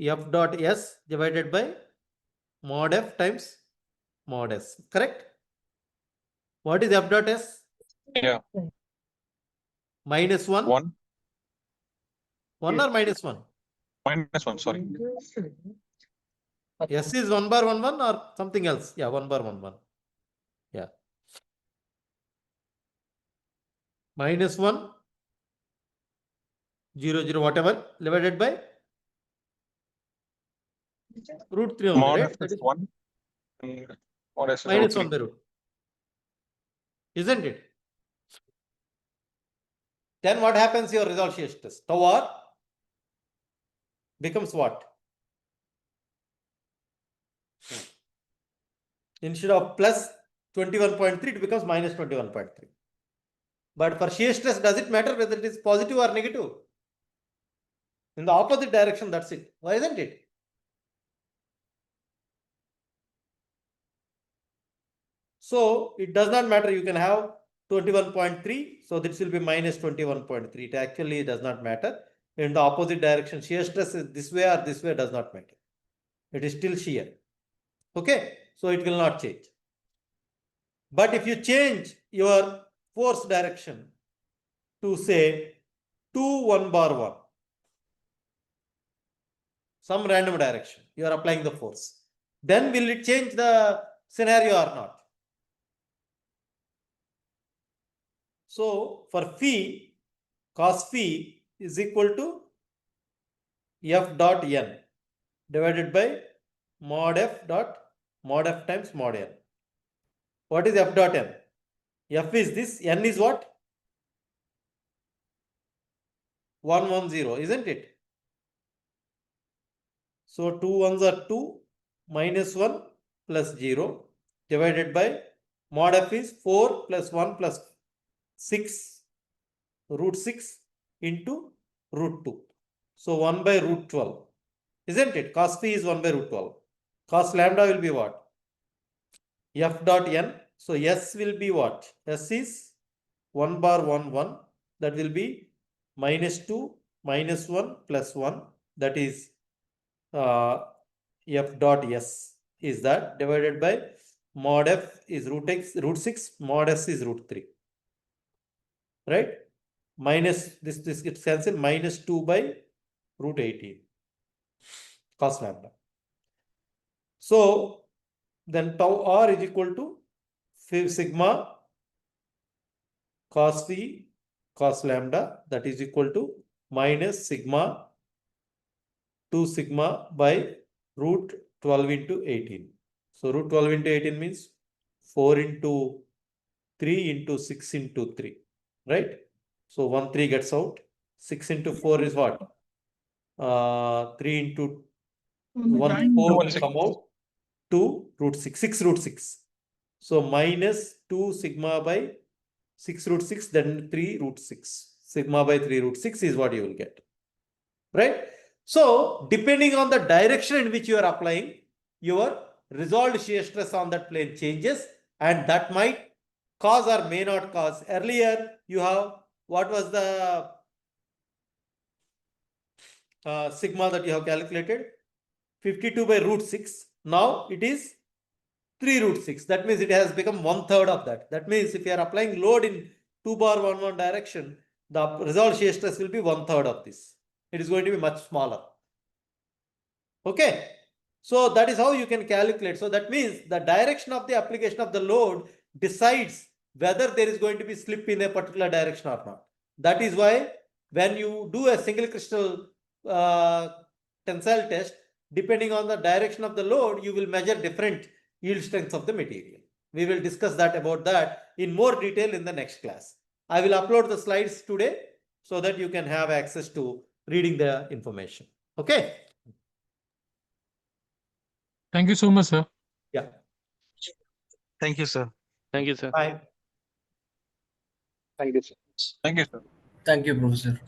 F dot S divided by mod F times mod S. Correct? What is F dot S? Yeah. Minus 1. 1 1 or minus 1? -1. Sorry. S is 1 bar 1 1 or something else? Yeah, 1 bar 1 1. Yeah. minus 1, 0, 0, whatever, divided by root 3 only, Mod right? f That is is 1. And mod s is minus root 1 by root. Isn't it? Then what happens? Your result shear stress. Tau r becomes what? Instead of plus 21.3, it becomes minus 21.3. But for shear stress, does it matter whether it is positive or negative? In the opposite direction, that's it. Why isn't it? So it does not matter. You can have 21.3. So this will be minus 21.3. It actually does not matter. In the opposite direction, shear stress is this way or this way does not matter. It is still shear. Okay. So it will not change. But if you change your force direction to say 2, 1 bar 1, some random direction, you are applying the force, then will it change the scenario or not? So for phi, cos phi is equal to f dot n divided by mod f times mod n. What is f dot n? F is this, n is what? 110, isn't it? So 2 ones are 2 minus 1 plus 0 divided by mod f is 4 plus 1 plus 6 root 6 into root 2. So 1 by root 12. Isn't it? Cos phi is 1 by root 12. Cos lambda will be what? F dot n. So S will be what? S is 1 bar 1 1. That will be minus 2 minus 1 plus 1. That is F dot S is that divided by mod F is root x root 6, mod S is root 3. Right? Minus this gets cancelled, minus 2 by root 18 cos lambda. So then tau r is equal to sigma cos phi cos lambda, that is equal to minus sigma 2 sigma by root 12 into 18. So root 12 into 18 means 4 into 3 into 6 into 3, right? So 1 3 gets out. 6 into 4 is what? 3 into 1 4 will come out. 2 root 6, 6 root 6. So minus 2 sigma by 6 root 6, then 3 root 6. Sigma by 3 root 6 is what you will get. Right? So depending on the direction in which you are applying, your resolved shear stress on that plane changes, and that might cause or may not cause. Earlier you have, what was the sigma that you have calculated? 52 by root 6. Now it is 3 root 6. That means it has become 1/3 of that. That means if you are applying load in 2 bar 1 1 direction, the resolved shear stress will be 1/3 of this. It is going to be much smaller. Okay. So that is how you can calculate. So that means the direction of the application of the load decides whether there is going to be slip in a particular direction or not. That is why when you do a single crystal tensile test, depending on the direction of the load, you will measure different yield strengths of the material. We will discuss that about that in more detail in the next class. I will upload the slides today so that you can have access to reading the information. Okay. Thank you so much, sir. Yeah. Thank you, sir. Thank you, sir. Bye. Thank you, sir. Thank you, Professor.